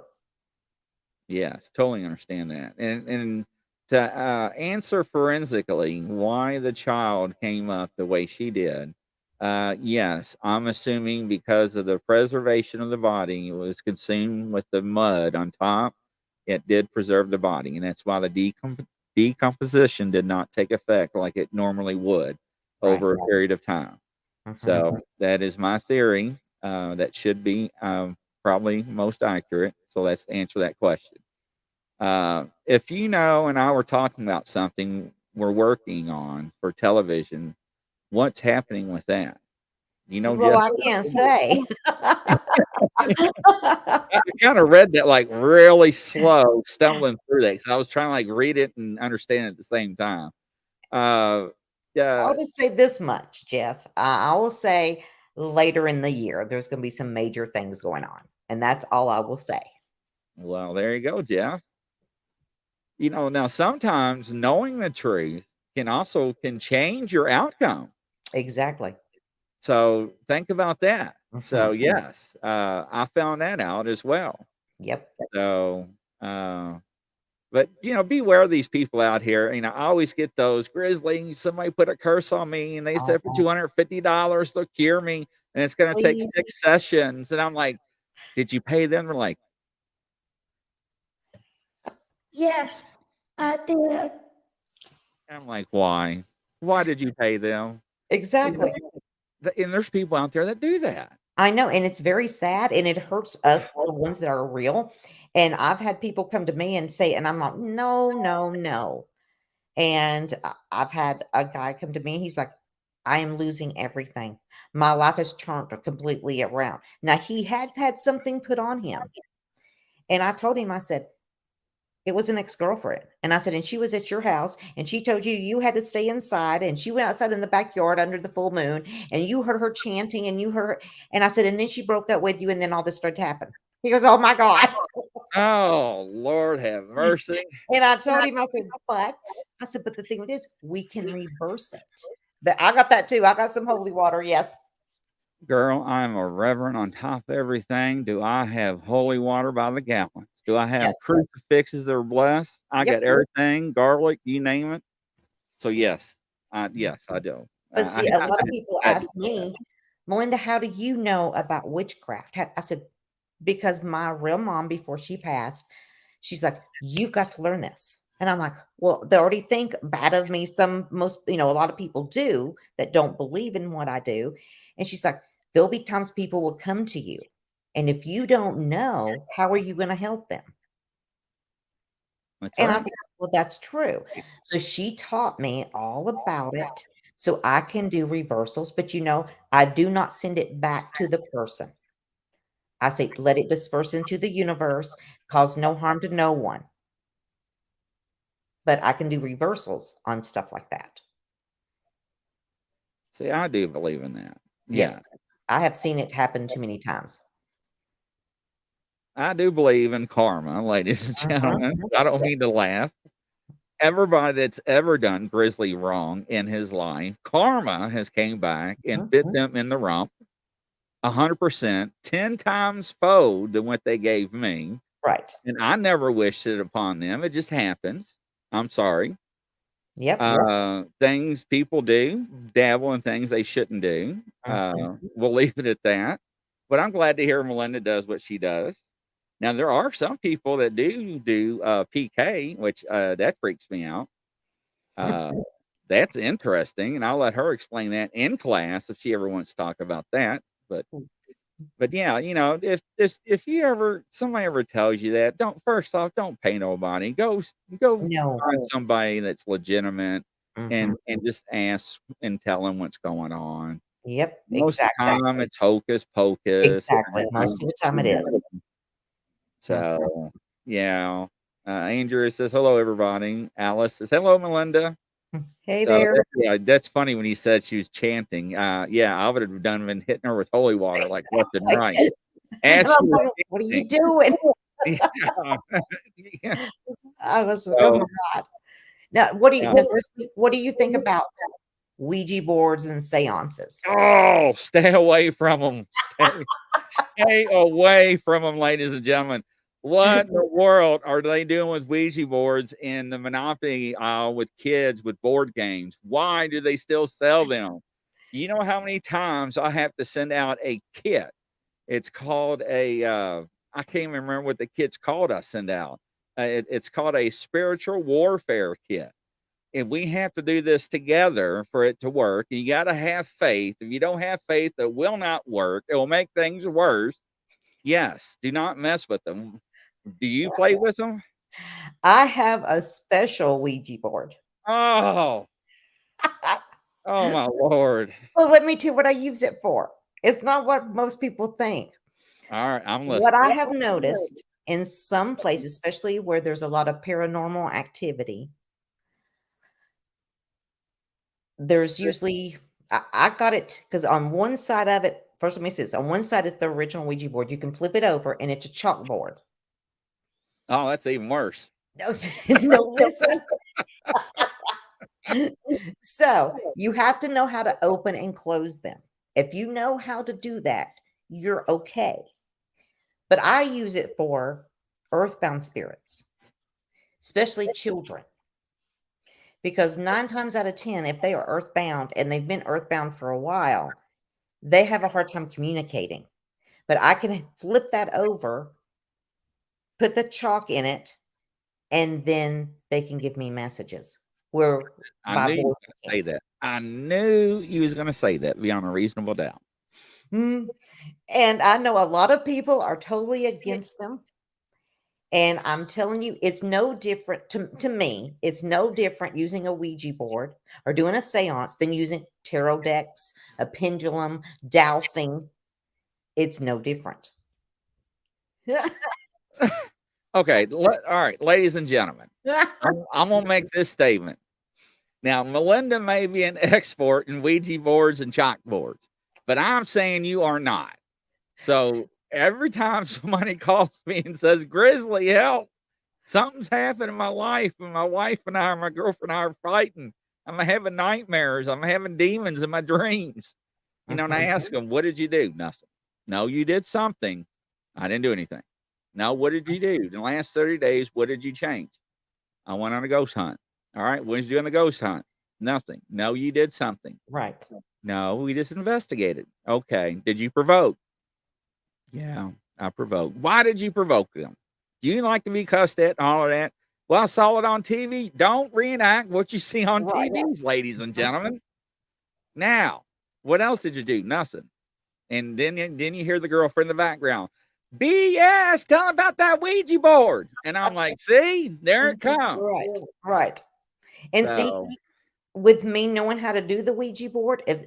Yes, totally understand that. And to answer forensically why the child came up the way she did, yes, I'm assuming because of the preservation of the body, it was consumed with the mud on top. It did preserve the body, and that's why the decomposition did not take effect like it normally would over a period of time. So that is my theory. That should be probably most accurate. So let's answer that question. If and I were talking about something we're working on for television, what's happening with that? You know, Well, Jeff, I can't say. I kind of read that like really slow, stumbling through that because I was trying to like read it and understand it at the same time. Yeah, I'll just say this much, Jeff. I will say later in the year, there's going to be some major things going on. And that's all I will say. well, there you go, Jeff. You know, now sometimes knowing the truth can change your outcome. Exactly. So think about that. So Mhm. yes, I found that out as well. Yep. So, but you know, beware of these people out here. You know, I always get those Grizzly. Somebody put a curse on me, and they said for Oh, $250 they'll cure me, and it's going to take please. 6 sessions. And I'm like, did you pay them? They're like, Yes, I did. I'm like, why? Why did you pay them? Exactly. And there's people out there that do that. I know. And it's very sad and it hurts us, the ones that are real. And I've had people come to me and say, and I'm like, no, no, no. And I've had a guy come to me. He's like, I am losing everything. My life has turned completely around. Now, he had had something put on him. And I told him, I said, it was an ex-girlfriend. And I said, and she was at your house and she told you you had to stay inside. And she went outside in the backyard under the full moon and you heard her chanting and you heard her. And I said, and then she broke up with you and then all this started to happen. He goes, oh my God. Oh, Lord have mercy. And I told him, I said, but the thing is, we can reverse it. But I got that too. I got some holy water. Yes. Girl, I'm a reverend on top of everything. Do I have holy water by the gallons? Do I have Yes. crucifixes that are blessed? I Yep. got everything, garlic, you name it. So yes, yes, I do. But see, a lot of people I ask me, Melinda, how do you know about witchcraft? I said, because my real mom, before she passed, she's like, you've got to learn this. And I'm like, well, they already think bad of me. A lot of people do that don't believe in what I do. And she's like, there'll be times people will come to you. And if you don't know, how are you going to help them? That's And I right. said, well, that's true. So she taught me all about it. So I can do reversals, but I do not send it back to the person. I say, let it disperse into the universe, cause no harm to no one. But I can do reversals on stuff like that. See, I do believe in that. Yeah. Yes. I have seen it happen too many times. I do believe in karma, ladies and gentlemen. I don't mean to laugh. Everybody that's ever done Grizzly wrong in his life, karma has came back and bit them in the rump 100%, 10 times fold than what they gave me. Right. And I never wished it upon them. It just happens. I'm sorry. Yep. Things people do, dabble in things they shouldn't do. We'll leave it at that. But I'm glad to hear Melinda does what she does. Now, there are some people that do PK, which that freaks me out. That's interesting, and I'll let her explain that in class if she ever wants to talk about that. But yeah, if somebody ever tells you that, first off, don't pay nobody. Go No. find somebody that's legitimate and Mhm. just ask and tell them what's going on. Yep. Most of the Exactly. time, it's hocus pocus. Exactly. Most of the time it is. So, yeah. Andrew says, hello, everybody. Alice says, hello, Melinda. Hey So, there. that's funny when he said she was chanting. Yeah, I would have been hitting her with holy water like left and right. And As I'm she was like, what are you chanting. doing? Yeah. Yeah. I was like, So, oh my God. Now, what do you yeah. now, Grizzly, what do you think about Ouija boards and seances? Oh, stay away from them. Stay away from them, ladies and gentlemen. What in the world are they doing with Ouija boards in the Monopoly aisle with kids with board games? Why do they still sell them? You know how many times I have to send out a kit? It's called I can't even remember what the kit's called I send out. It's called a spiritual warfare kit. And we have to do this together for it to work. And you got to have faith. If you don't have faith, it will not work. It will make things worse. Yes, do not mess with them. Do you play with them? I have a special Ouija board. Oh, Oh my Lord. Well, let me tell you what I use it for. It's not what most people think. All right, I'm What listening. I have noticed in some places, especially where there's a lot of paranormal activity, there's usually I got it because on one side of it, first let me say this, on one side is the original Ouija board. You can flip it over and it's a chalkboard. Oh, that's even worse. No, listen. So you have to know how to open and close them. If you know how to do that, you're okay. But I use it for earthbound spirits, especially children. Because 9 times out of 10, if they are earthbound and they've been earthbound for a while, they have a hard time communicating. But I can flip that over, put the chalk in it, and then they can give me messages where I by knew you voice. were going to say that. I knew you was going to say that beyond a reasonable doubt. Mm. And I know a lot of people are totally against them. And I'm telling you, it's no different to me. It's no different using a Ouija board or doing a seance than using tarot decks, a pendulum, dowsing. It's no different. Okay, all right, ladies and gentlemen, I'm going to make this statement. Now, Melinda may be an expert in Ouija boards and chalkboards, but I'm saying you are not. So every time somebody calls me and says, Grizzly, help, something's happened in my life, and my wife and I, my girlfriend and I are fighting. I'm having nightmares. I'm having demons in my dreams. And I ask them, what did you do? Nothing. No, you did something. I didn't do anything. No, what did you do? In the last 30 days, what did you change? I went on a ghost hunt. All right. What did you do on the ghost hunt? Nothing. No, you did something. Right. No, we just investigated. Okay. Did you provoke? Yeah, I provoked. Why did you provoke them? Do you like to be cussed at and all of that? Well, I saw it on TV. Don't reenact what you see on Right. TVs, ladies and gentlemen. Now, what else did you do? Nothing. And then you hear the girlfriend in the background. BS, tell him about that Ouija board. And I'm like, see, there it comes. Right. Right. And So, see, with me knowing how to do the Ouija board, if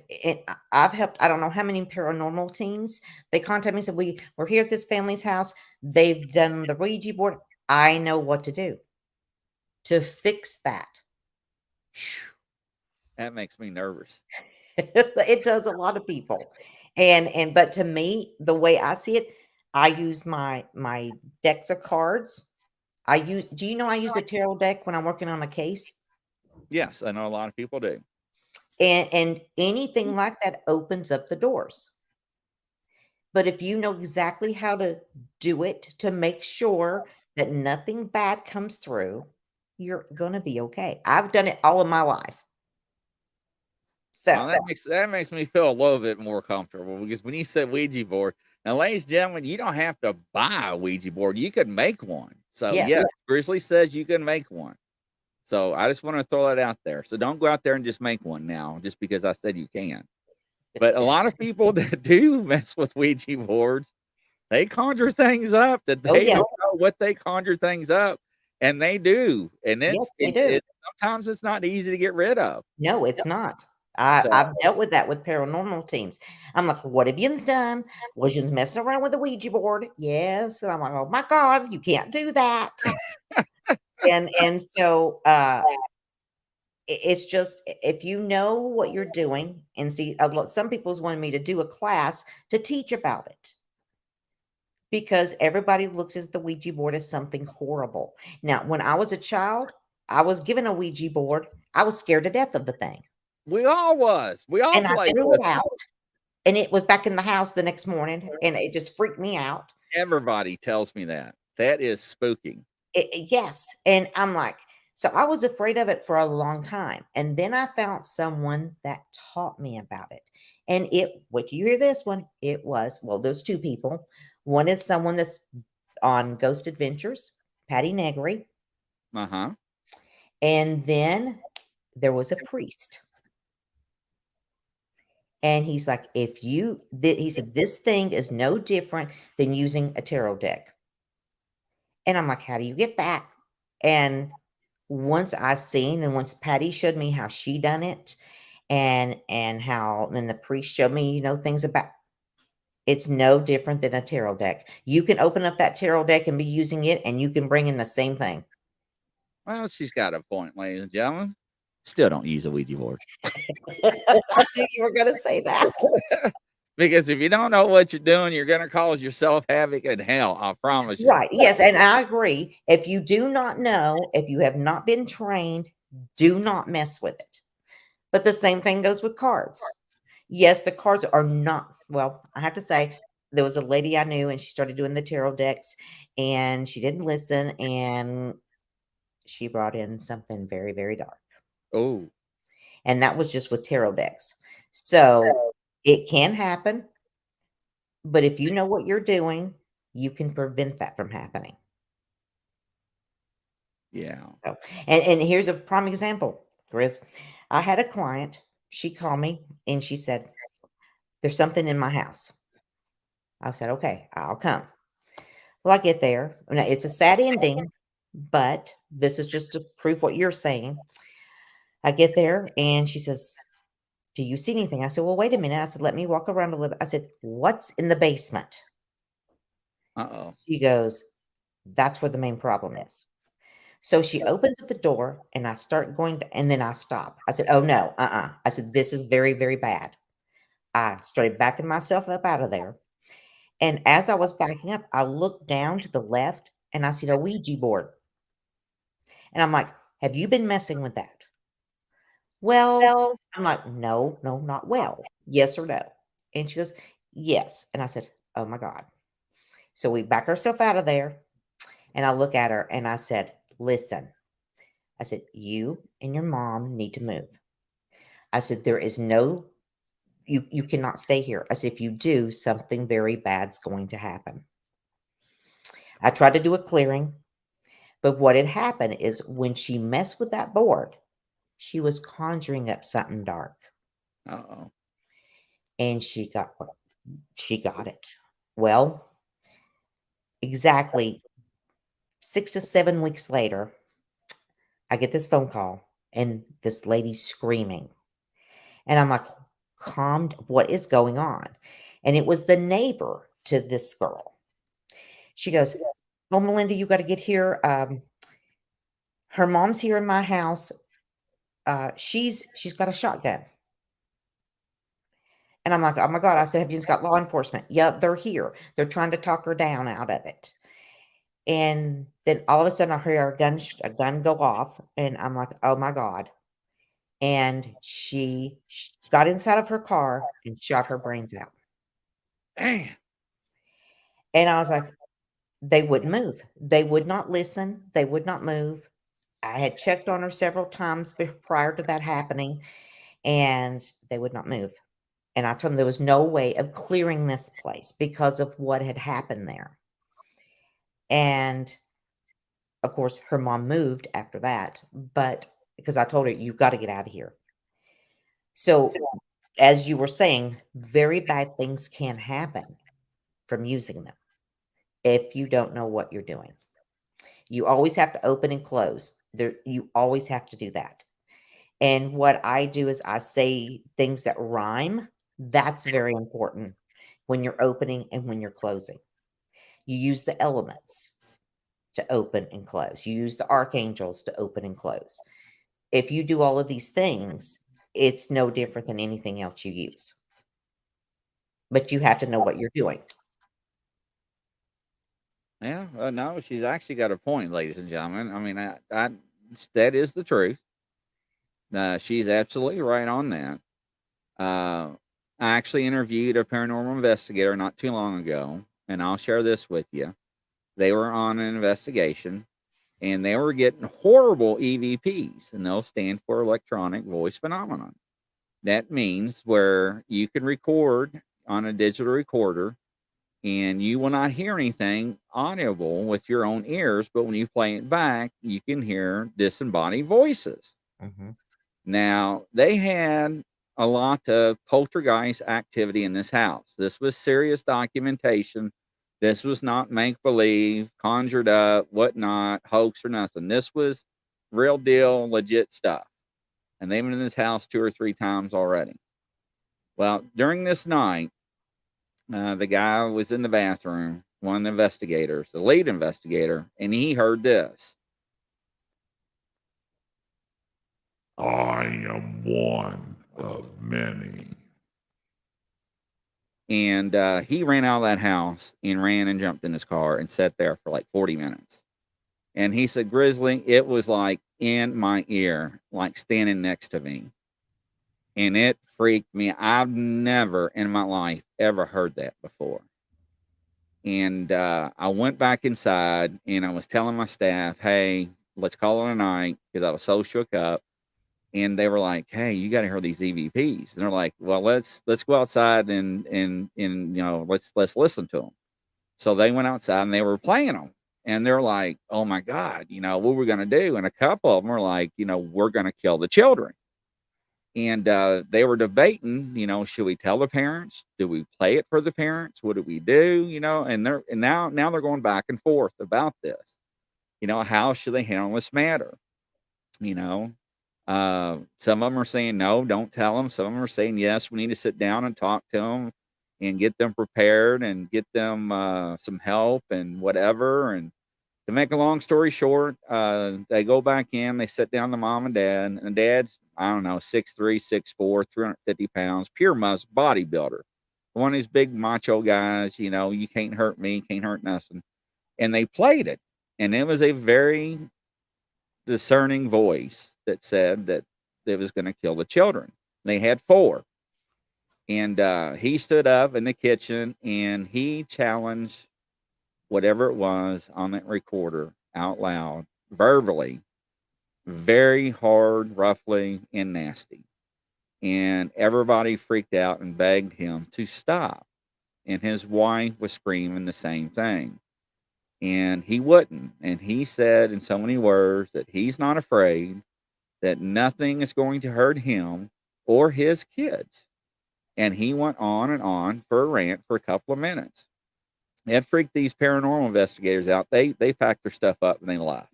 I've helped, I don't know how many paranormal teams, they contact me and said, we're here at this family's house. They've done the Ouija board. I know what to do to fix that. that makes me nervous. It does a lot of people. But to me, the way I see it, I use my decks of cards. Do you know I use a tarot deck when I'm working on a case? Yes, I know a lot of people do. And anything like that opens up the doors. But if you know exactly how to do it to make sure that nothing bad comes through, you're going to be okay. I've done it all of my life. So Well, that makes me feel a little bit more comfortable, because when you said Ouija board, now, ladies and gentlemen, you don't have to buy a Ouija board. You could make one. So yes, Grizzly says you can make one. So I just want to throw that out there. So don't go out there and just make one now, just because I said you can. But a lot of people that do mess with Ouija boards, they conjure things up that they don't know what they conjure things up, and they do. And sometimes it's not easy to get rid of. No, it's not. I've dealt with that with paranormal teams. I'm like, what have you done? Was you messing around with the Ouija board? Yes. And I'm like, oh my God, you can't do that. and so it's just, if you know what you're doing, and see, some people's wanted me to do a class to teach about it, because everybody looks at the Ouija board as something horrible. Now, when I was a child, I was given a Ouija board. I was scared to death of the thing. We all was. We all And played I threw with it out. And it was back in the house the next morning, and it just freaked me out. Everybody tells me that. That is spooking. Yes. And I'm like, so I was afraid of it for a long time. And then I found someone that taught me about it. And what you hear this one, there's 2 people. One is someone that's on Ghost Adventures, Patty Negri. Uh-huh. And then there was a priest. And he's like, he said, this thing is no different than using a tarot deck. And I'm like, how do you get that? And once Patty showed me how she done it, and how then the priest showed me, things about it's no different than a tarot deck. You can open up that tarot deck and be using it, and you can bring in the same thing. Well, she's got a point, ladies and gentlemen. Still don't use a Ouija board. I knew you were going to say that. Because if you don't know what you're doing, you're going to cause yourself havoc in hell. I promise you. Right. Yes. And I agree. If you do not know, if you have not been trained, do not mess with it. But the same thing goes with cards. Yes, the cards are not, well, I have to say, there was a lady I knew and she started doing the tarot decks and she didn't listen and she brought in something very, very dark. Oh, And that was just with tarot decks. So it can happen. But if you know what you're doing, you can prevent that from happening. yeah. So, and here's a prime example, Chris. I had a client. She called me and she said, "There's something in my house." I said, "Okay, I'll come." Well, I get there. Now, it's a sad ending, but this is just to prove what you're saying. I get there and she says, "Do you see anything?" I said, "Well, wait a minute." I said, "Let me walk around a little bit." I said, "What's in the basement?" Uh-oh. She goes, "That's where the main problem is." So she opens up the door and I start going to, and then I stop. I said, "Oh no, I said, "This is very, very bad." I started backing myself up out of there. And as I was backing up, I looked down to the left and I see a Ouija board. And I'm like, "Have you been messing with that?" "Well," I'm like, "No, no, not well. Yes or no?" And she goes, "Yes." And I said, "Oh my God." So we back ourselves out of there. And I look at her and I said, "Listen," I said, "you and your mom need to move." I said, "There is no, you cannot stay here." I said, "If you do, something very bad's going to happen." I tried to do a clearing, but what had happened is when she messed with that board, she was conjuring up something dark. Uh-oh. And she got it. Well, exactly 6 to 7 weeks later, I get this phone call and this lady screaming. And I'm like, "Calm, what is going on?" And it was the neighbor to this girl. She goes, "Oh, Melinda, you got to get here. Her mom's here in my house. She's got a shotgun." And I'm like, "Oh my God." I said, "Have you just got law enforcement?" "Yeah, they're here. They're trying to talk her down out of it." And then all of a sudden I hear a gun go off and I'm like, "Oh my God." And she got inside of her car and shot her brains out. Damn. And I was like, they wouldn't move. They would not listen. They would not move. I had checked on her several times prior to that happening, and they would not move. And I told them there was no way of clearing this place because of what had happened there. And of course, her mom moved after that, but because I told her, "You've got to get out of here." So, as you were saying, very bad things can happen from using them if you don't know what you're doing. You always have to open and close. You always have to do that. And what I do is I say things that rhyme. That's very important when you're opening and when you're closing. You use the elements to open and close. You use the archangels to open and close. If you do all of these things, it's no different than anything else you use. But you have to know what you're doing. Yeah, no, she's actually got a point, ladies and gentlemen. I mean, that is the truth. She's absolutely right on that. I actually interviewed a paranormal investigator not too long ago, and I'll share this with you. They were on an investigation, and they were getting horrible EVPs, and they'll stand for electronic voice phenomenon. That means where you can record on a digital recorder and you will not hear anything audible with your own ears, but when you play it back, you can hear disembodied voices. Mm-hmm. Now, they had a lot of poltergeist activity in this house. This was serious documentation. This was not make believe, conjured up, whatnot, hoax or nothing. This was real deal, legit stuff. and they've been in this house 2 or 3 times already. Well, during this night, the guy was in the bathroom, one of the investigators, the lead investigator, and he heard this. I am one of many. And he ran out of that house and ran and jumped in his car and sat there for like 40 minutes. And he said, Grizzly, it was like in my ear, like standing next to me. And it freaked me. I've never in my life ever heard that before. And I went back inside and I was telling my staff, hey, let's call it a night, because I was so shook up. And they were like, hey, you got to hear these EVPs. And they're like, well, let's go outside and you know, let's listen to them. So they went outside and they were playing them. And they're like, oh my God, you know, what we're going to do? And a couple of them were like, you know, we're going to kill the children. And they were debating, you know, should we tell the parents? Do we play it for the parents? What do we do? You know, and now they're going back and forth about this. You know, how should they handle this matter? You know, some of them are saying no, don't tell them. Some of them are saying yes, we need to sit down and talk to them and get them prepared and get them some help and whatever. And to make a long story short, they go back in, they sit down the mom and dad, and dad's, I don't know, 6'3", 6'4", 350 pounds, pure muscle bodybuilder. One of these big macho guys, you know, you can't hurt me, can't hurt nothing. And they played it. And it was a very discerning voice that said that it was going to kill the children. They had 4. And he stood up in the kitchen and he challenged whatever it was on that recorder out loud, verbally, very hard, roughly, and nasty. And everybody freaked out and begged him to stop. And his wife was screaming the same thing. And he wouldn't. And he said in so many words that he's not afraid, that nothing is going to hurt him or his kids. And he went on and on for a rant for a couple of minutes. It freaked these paranormal investigators out. They packed their stuff up and they left.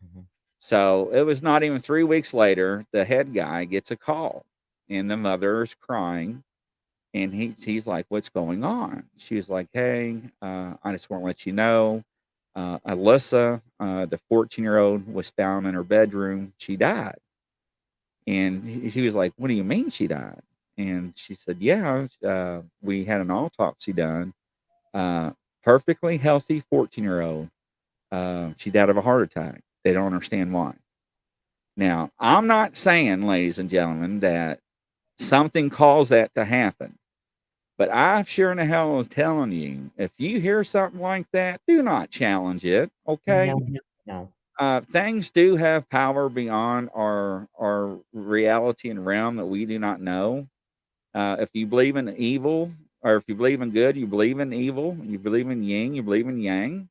Mm-hmm. So it was not even 3 weeks later, the head guy gets a call and the mother is crying. And he's like, what's going on? She's like, hey, I just want to let you know, Alyssa, the 14-year-old, was found in her bedroom. She died. And he was like, what do you mean she died? And she said, yeah, we had an autopsy done. Perfectly healthy 14-year-old. She died of a heart attack. They don't understand why. Now, I'm not saying, ladies and gentlemen, that something caused that to happen. But I sure in the hell was telling you, if you hear something like that, do not challenge it, okay? No. Things do have power beyond our reality and realm that we do not know. If you believe in evil, or if you believe in good, you believe in evil. You believe in yin, you believe in yang.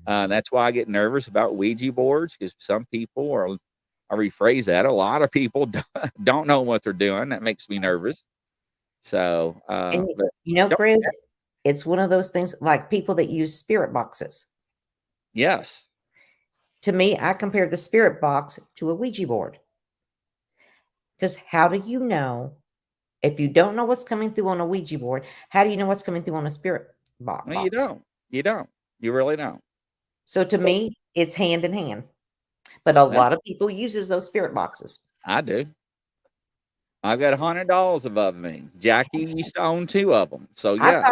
That's why I get nervous about Ouija boards, because some people are, I rephrase that, a lot of people don't know what they're doing. That makes me nervous. So, And but you know, Chris, it's one of those things like people that use spirit boxes. yes. To me, I compare the spirit box to a Ouija board. Because how do you know, if you don't know what's coming through on a Ouija board, how do you know what's coming through on a spirit box? Well, you don't. You don't. You really don't. So to me, it's hand in hand. But a lot of people uses those spirit boxes. I do. I've got haunted dolls above me. Jackie used to own 2 of them. So yeah.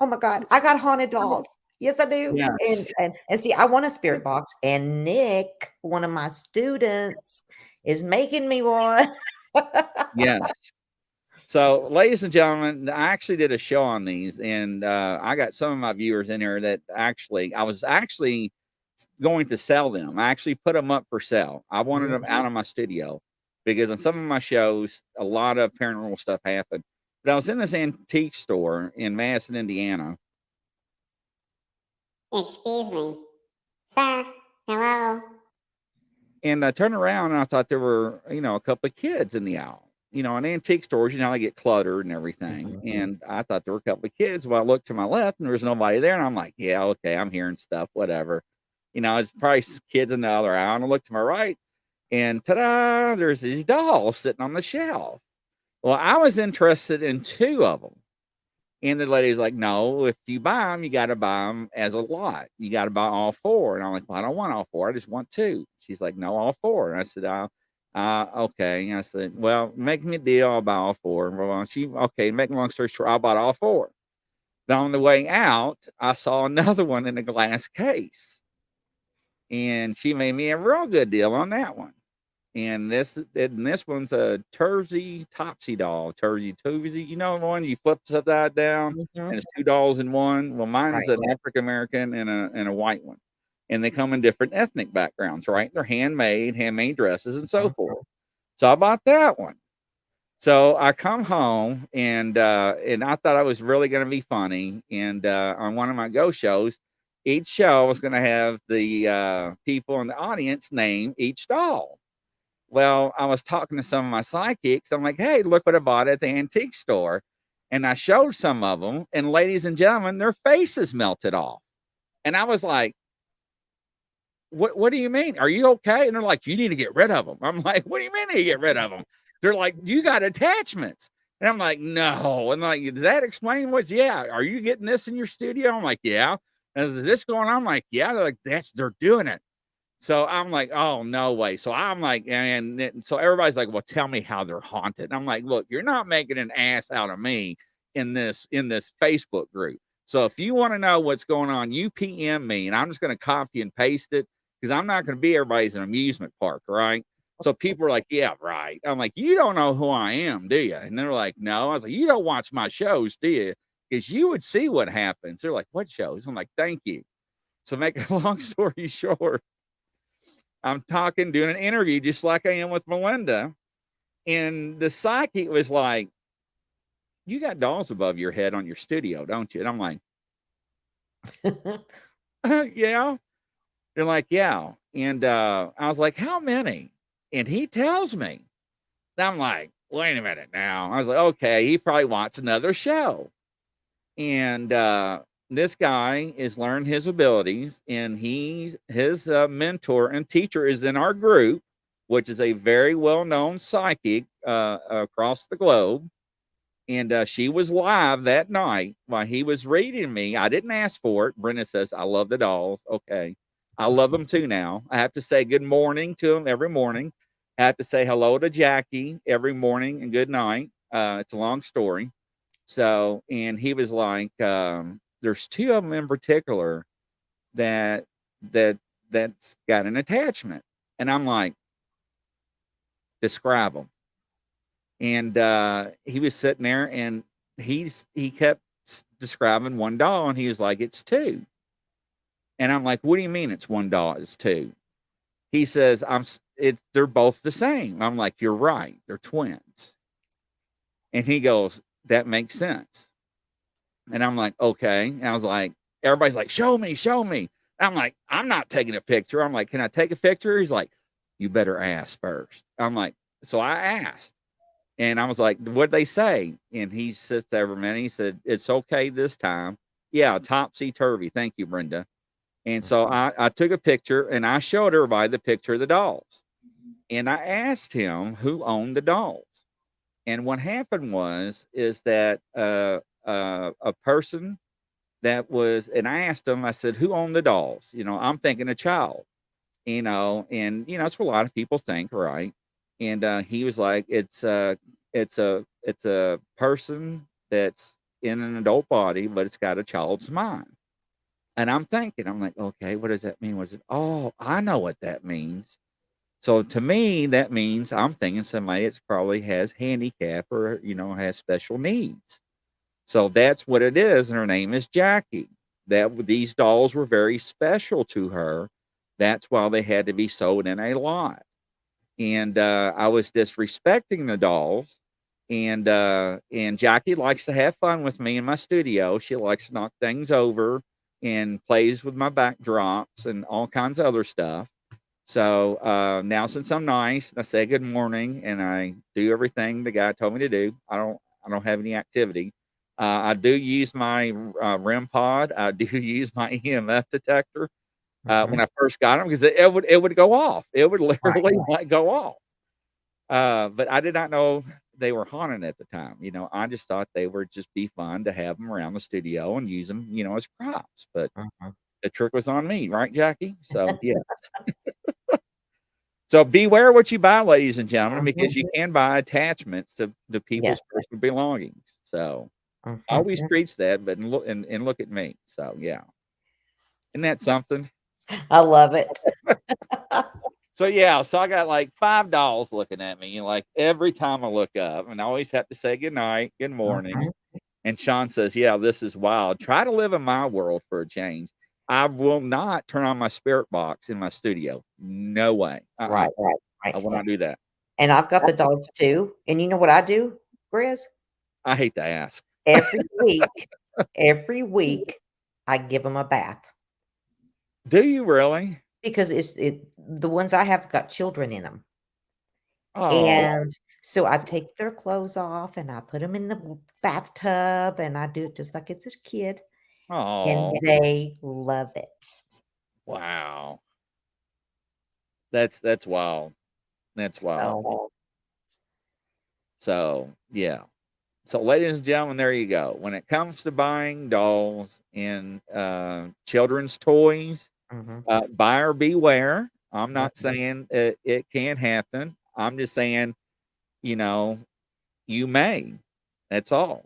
Oh my God, I got haunted dolls. Yes, I do. Yes. And see, I want a spirit box, and Nick, one of my students, is making me one. Yes. So, ladies and gentlemen, I actually did a show on these, and I got some of my viewers in here that I was actually going to sell them. I actually put them up for sale. I wanted them out of my studio because on some of my shows, a lot of paranormal stuff happened. But I was in this antique store in Madison, Indiana. Excuse me. Sir, hello. And I turned around and I thought there were, a couple of kids in the aisle. In antique stores, they get cluttered and everything. Mm-hmm. And I thought there were a couple of kids. Well, I looked to my left and there was nobody there. And I'm like, yeah, okay, I'm hearing stuff, whatever. It's probably kids in the other aisle. And I looked to my right And ta-da, there's these dolls sitting on the shelf. Well, I was interested in 2 of them. And the lady's like, no, if you buy them, you got to buy them as a lot. You got to buy all 4. And I'm like, well, I don't want all 4. I just want 2. She's like, no, all 4. And I said, okay. And I said, well, make me a deal. I'll buy all 4. Well, okay, make a long story short, I bought all 4. Then on the way out, I saw another one in a glass case. And she made me a real good deal on that one. And this one's a Tursey Topsy doll. Tursey, you know the one you flip upside down and it's 2 dolls in one. Well, mine's Right. an African American and a white one, and they come in different ethnic backgrounds. Right? They're handmade dresses and so forth. So I bought that one. So I come home and I thought I was really going to be funny. And on one of my Go shows, each show was going to have the people in the audience name each doll. Well, I was talking to some of my psychics. I'm like, hey, look what I bought at the antique store. And I showed some of them. And ladies and gentlemen, their faces melted off. And I was like, what do you mean? Are you okay? And they're like, you need to get rid of them. I'm like, what do you mean you get rid of them? They're like, you got attachments. And I'm like, no. And like, does that explain what's, yeah. Are you getting this in your studio? I'm like, yeah. And is this going on? I'm like, yeah. They're like, they're doing it. So I'm like, oh, no way. So I'm like, and so everybody's like, well, tell me how they're haunted. And I'm like, look, you're not making an ass out of me in this Facebook group. So if you want to know what's going on, you PM me, and I'm just going to copy and paste it, because I'm not going to be everybody's an amusement park, right? So people are like, yeah, right. I'm like, you don't know who I am, do you? And they're like, no. I was like, you don't watch my shows, do you? Because you would see what happens. They're like, what shows? I'm like, thank you. So make a long story short, I'm doing an interview just like I am with Melinda. And the psychic was like, you got dolls above your head on your studio, don't you? And I'm like, yeah. They're like, yeah. And I was like, how many? And he tells me. And I'm like, wait a minute now. I was like, okay, he probably wants another show. And this guy is learned his abilities, and his mentor and teacher is in our group, which is a very well-known psychic across the globe. And she was live that night while he was reading me. I didn't ask for it. Brenda says, I love the dolls. Okay. I love them too now. I have to say good morning to them every morning. I have to say hello to Jackie every morning and good night. It's a long story. So, and he was like, there's 2 of them in particular that's got an attachment. And I'm like, describe them. And he was sitting there, and he kept describing one doll, and he was like, it's 2. And I'm like, what do you mean it's one doll? It's 2. He says, they're both the same. I'm like, you're right. They're twins. And he goes, that makes sense. And I'm like, okay. And I was like, everybody's like, show me. And I'm like, I'm not taking a picture. I'm like, can I take a picture? He's like, you better ask first. I'm like, so I asked. And I was like, what'd they say? And he sits there for a minute. He said, it's okay this time. Yeah, topsy-turvy. Thank you, Brenda. And so I took a picture, and I showed everybody the picture of the dolls. And I asked him who owned the dolls. And what happened is that a person that was, and I asked him, I said, who owned the dolls? You know, I'm thinking a child, and that's what a lot of people think, right? And he was like, it's a person that's in an adult body, but it's got a child's mind. And I'm thinking, I'm like, okay, what does that mean? Was it, oh, I know what that means. So to me, that means I'm thinking somebody that's probably has handicap or, has special needs. So that's what it is. And her name is Jackie. These dolls were very special to her. That's why they had to be sold in a lot. And I was disrespecting the dolls. And Jackie likes to have fun with me in my studio. She likes to knock things over and plays with my backdrops and all kinds of other stuff. So now, since I'm nice, I say good morning and I do everything the guy told me to do. I don't have any activity. I do use my REM pod. I do use my EMF detector. when I first got them, because it would go off. It would literally like go off. But I did not know they were haunted at the time. You know, I just thought they would just be fun to have them around the studio and use them, you know, as props. But the trick was on me, right, Jackie? So yeah. So beware what you buy, ladies and gentlemen, because you can buy attachments to the people's personal belongings. So I always preach that, but and look at me. So yeah. Isn't that something? I love it. So yeah, so I got like 5 dolls looking at me, you know, like every time I look up, and I always have to say good night, good morning. And Sean says, "Yeah, this is wild. Try to live in my world for a change. I will not turn on my spirit box in my studio. No way. Right. I will not do that." And I've got the dogs too. And you know what I do, Grizz? I hate to ask. Every week, I give them a bath. Do you really? Because the ones I have got children in them. Oh, And so I take their clothes off and I put them in the bathtub and I do it just like it's a kid. And oh, they love it. wow. That's wild. That's wild. So, So yeah. So, ladies and gentlemen, there you go. When it comes to buying dolls and children's toys, buyer beware. I'm not saying it can't happen. I'm just saying, you know, you may. That's all.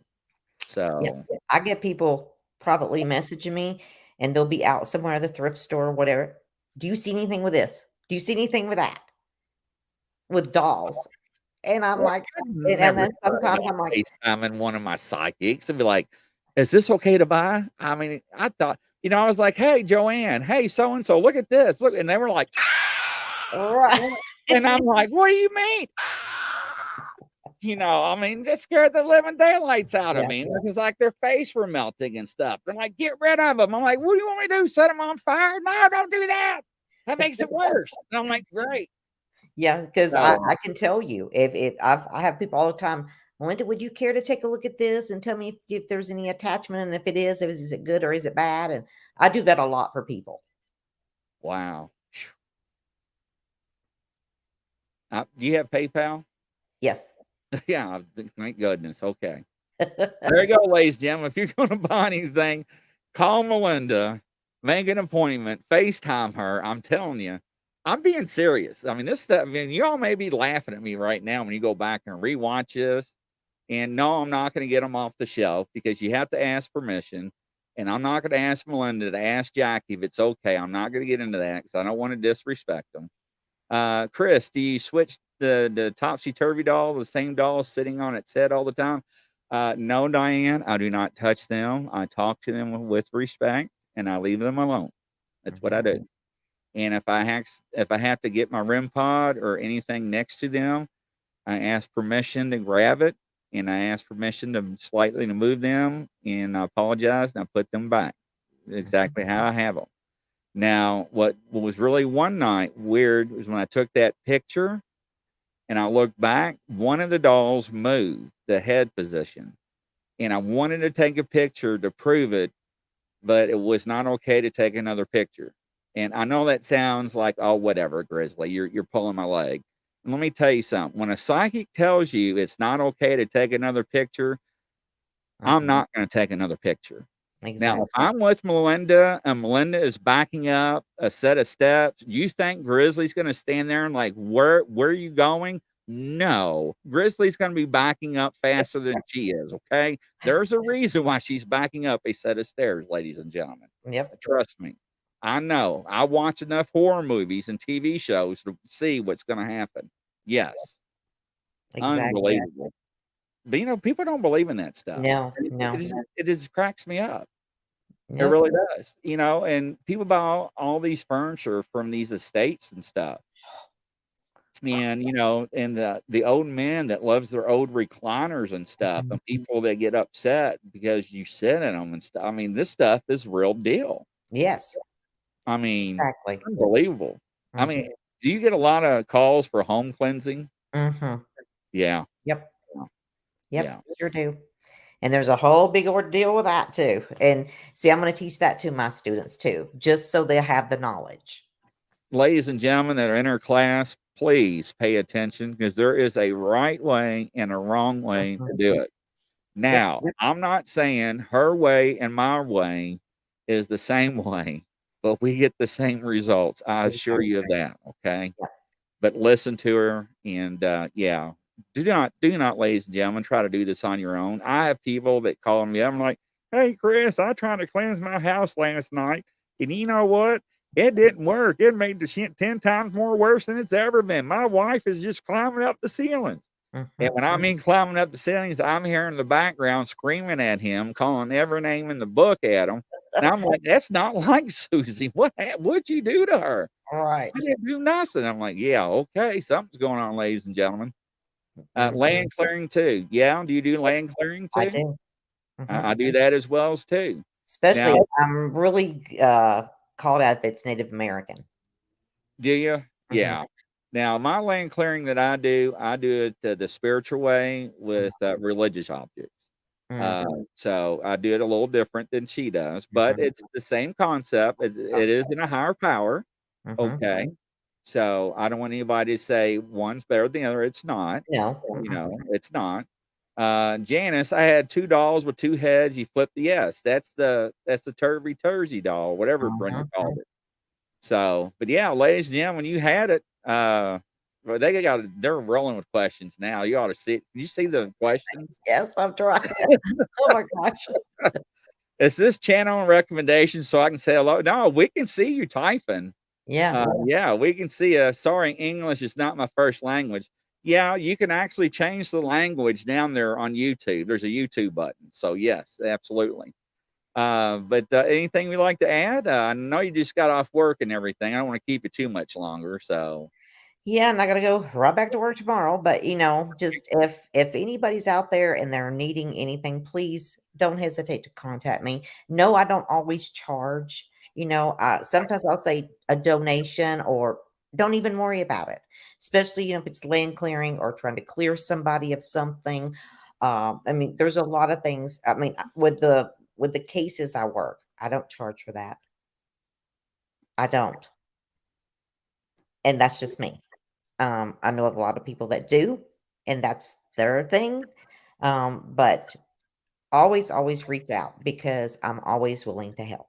So I get people privately messaging me and they'll be out somewhere at the thrift store or whatever. Do you see anything with this? Do you see anything with that? With dolls. And I'm like, and then sometimes I'm like, FaceTiming one of my psychics and be like, "Is this okay to buy?" I mean, I thought, you know, I was like, "Hey, Joanne, hey, so and so, look at this, look," and they were like, right. and I'm like, "What do you mean?" You know, I mean, just scared the living daylights out of me. It was like their face were melting and stuff. They're like, "Get rid of them." I'm like, "What do you want me to do? Set them on fire?" "No, don't do that. That makes it worse." And I'm like, "Great." Yeah, because I can tell you if I have people all the time, Melinda, would you care to take a look at this and tell me if there's any attachment and if it is it good or is it bad? And I do that a lot for people. Wow. Do you have PayPal? Yes. Yeah, thank goodness. Okay. There you go, ladies and gentlemen. If you're going to buy anything, call Melinda, make an appointment, FaceTime her. I'm telling you, I'm being serious. I mean, this stuff, I mean, y'all may be laughing at me right now when you go back and rewatch this. And no, I'm not going to get them off the shelf because you have to ask permission. And I'm not going to ask Melinda to ask Jackie if it's okay. I'm not going to get into that because I don't want to disrespect them. Chris, do you switch the topsy-turvy doll, the same doll sitting on its head all the time? No, Diane, I do not touch them. I talk to them with respect and I leave them alone. That's what I do. And if I have to get my REM pod or anything next to them, I ask permission to grab it and I ask permission to slightly to move them and I apologize and I put them back exactly how I have them. Now, what was really one night weird was when I took that picture and I looked back, one of the dolls moved the head position. And I wanted to take a picture to prove it, but it was not okay to take another picture. And I know that sounds like, oh, whatever, Grizzly, you're pulling my leg. And let me tell you something. When a psychic tells you it's not okay to take another picture, I'm not going to take another picture. Exactly. Now, if I'm with Melinda and Melinda is backing up a set of steps, you think Grizzly's going to stand there and like, where are you going? No, Grizzly's going to be backing up faster than she is. Okay. There's a reason why she's backing up a set of stairs, ladies and gentlemen. Yep. Trust me. I know. I watch enough horror movies and TV shows to see what's going to happen. Yes. Exactly. Unbelievable. But you know, people don't believe in that stuff. No. It just cracks me up. It Nope. really does, you know, and people buy all these furniture from these estates and stuff. And, you know, and the old men that loves their old recliners and stuff, and people that get upset because you sit in them and stuff. I mean, this stuff is real deal. Yes. I mean, Exactly. unbelievable. I mean, do you get a lot of calls for home cleansing? Mm-hmm. Yeah. Yep. Yeah. Yep. Yeah. Sure do. And there's a whole big ordeal with that too. And see, I'm going to teach that to my students too, just so they have the knowledge. Ladies and gentlemen that are in our class, please pay attention because there is a right way and a wrong way to do it. Now, I'm not saying her way and my way is the same way, but we get the same results. I assure you of that. Okay. But listen to her and yeah. Do not, ladies and gentlemen, try to do this on your own. I have people that call me up. I'm like, hey, Chris, I tried to cleanse my house last night. And you know what? It didn't work. It made the shit 10 times more worse than it's ever been. My wife is just climbing up the ceilings. And when I mean climbing up the ceilings, I'm hearing in the background screaming at him, calling every name in the book at him. And I'm like, that's not like Susie. What'd you do to her? Right. I didn't do nothing. I'm like, yeah, okay, something's going on, ladies and gentlemen. Land clearing too. Yeah, do you do land clearing too? I do. I do that as well as too. Especially, Now, I'm really called out if it's Native American. do you? Yeah. Now, my land clearing that I do it the spiritual way with religious objects. So I do it a little different than she does, but it's the same concept. It is in a higher power. Okay. So I don't want anybody to say one's better than the other. It's not. No. You know, it's not. Janice, I had 2 dolls with 2 heads. You flip the yes. That's the Turvy Tursey doll, whatever Brenda called it. So, but yeah, ladies and gentlemen, you had it. Well, they're rolling with questions now. You ought to see it. Can you see the questions? Yes, I'm trying. Oh my gosh. Is this channel recommendation so I can say hello? No, we can see you typing. Yeah. Yeah, we can see. Sorry, English is not my first language. Yeah, you can actually change the language down there on YouTube. There's a YouTube button. So yes, absolutely. But anything we'd like to add? I know you just got off work and everything. I don't want to keep you too much longer. So Yeah, and I gotta go right back to work tomorrow. But just if anybody's out there and they're needing anything, please don't hesitate to contact me. No, I don't always charge. Sometimes I'll say a donation or don't even worry about it. Especially, if it's land clearing or trying to clear somebody of something. I mean, there's a lot of things. I mean, with the cases I work, I don't charge for that. I don't. And that's just me. I know of a lot of people that do, and that's their thing. But always reach out because I'm always willing to help.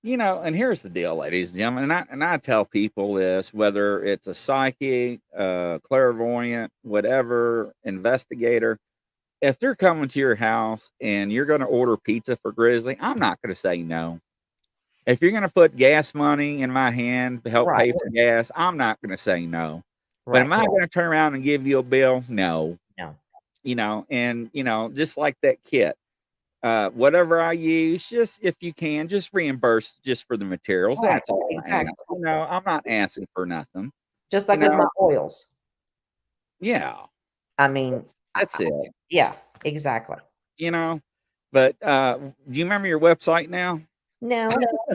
and here's the deal, ladies and gentlemen, and I tell people this, whether it's a psychic, clairvoyant, whatever, investigator, if they're coming to your house and you're going to order pizza for Grizzly, I'm not going to say no. If you're going to put gas money in my hand to help pay for gas, I'm not going to say no. But am I going to turn around and give you a bill? No. No. And just like that kit, whatever I use, just if you can, just reimburse just for the materials. Right, That's all. exactly. I'm not asking for nothing. Just like with my oils. Yeah. I mean, That's it. Yeah, exactly. But do you remember your website now? No.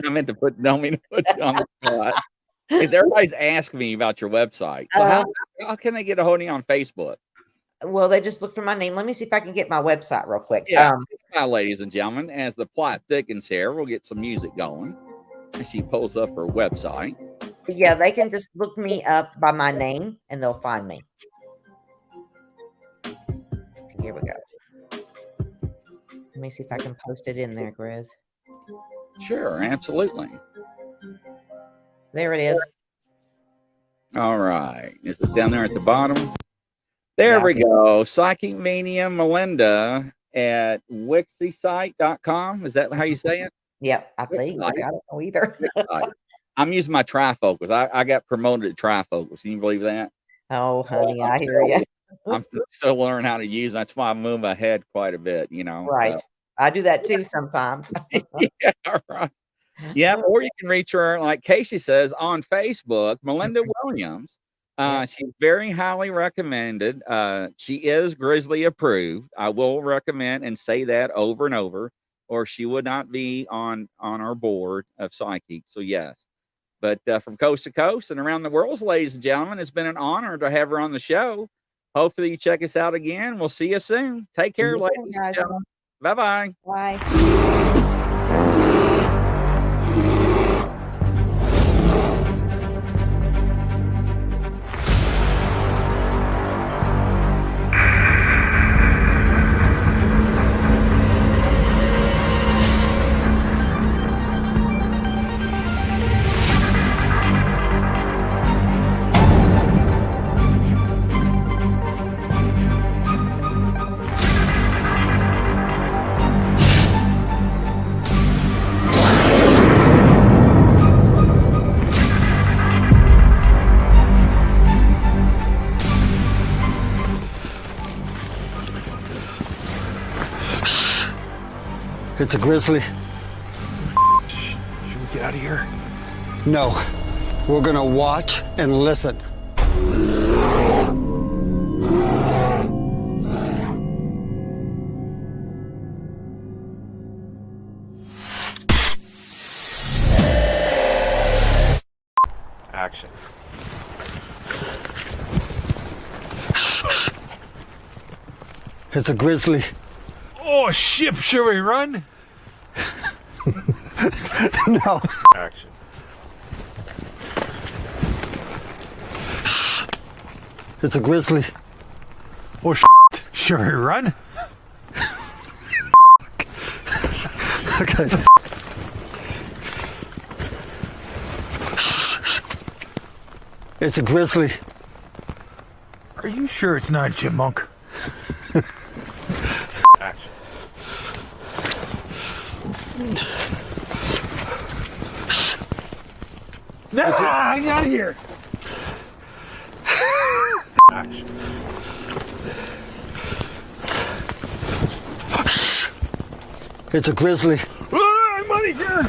I meant to don't mean to put you on the spot. Because everybody's asking me about your website. So how can they get a hold of you on Facebook? Well, they just look for my name. Let me see if I can get my website real quick. Yeah, now, ladies and gentlemen, as the plot thickens here, we'll get some music going. And she pulls up her website. Yeah, they can just look me up by my name and they'll find me. Here we go. Let me see if I can post it in there, Grizz. Sure, absolutely. There it is. All right. Is it down there at the bottom? There we go. Psychic Medium Melinda at wixysite.com. Is that how you say it? Yep, I think. I don't know either. I'm using my trifocals. I got promoted to trifocals. Can you believe that? Oh, honey, I hear you. I'm still learning how to use them. That's why I move my head quite a bit, Right. So. I do that too sometimes. Yeah, right. Yeah, or you can reach her, like Casey says, on Facebook, Melinda Williams. She's very highly recommended. She is Grizzly approved. I will recommend and say that over and over, or she would not be on our board of psychic. So yes, but from coast to coast and around the world, ladies and gentlemen, it's been an honor to have her on the show. Hopefully you check us out again. We'll see you soon. Take care, you soon, ladies. guys. Bye-bye. Bye. It's a grizzly. Should we get out of here? No, we're gonna watch and listen. Action. It's a grizzly. Oh, ship, should we run? No. Action. It's a grizzly. Oh, should we run? Okay. It's a grizzly. Are you sure it's not a chipmunk? Action. No, I'm out of here. Action. It's a grizzly. I'm out of here.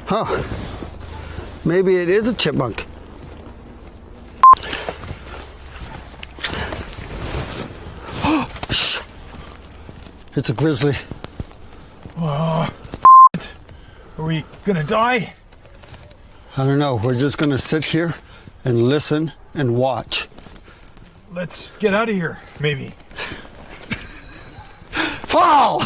Huh. Maybe it is a chipmunk. It's a grizzly. Are we gonna die? I don't know. We're just gonna sit here and listen and watch. Let's get out of here, maybe. Fall!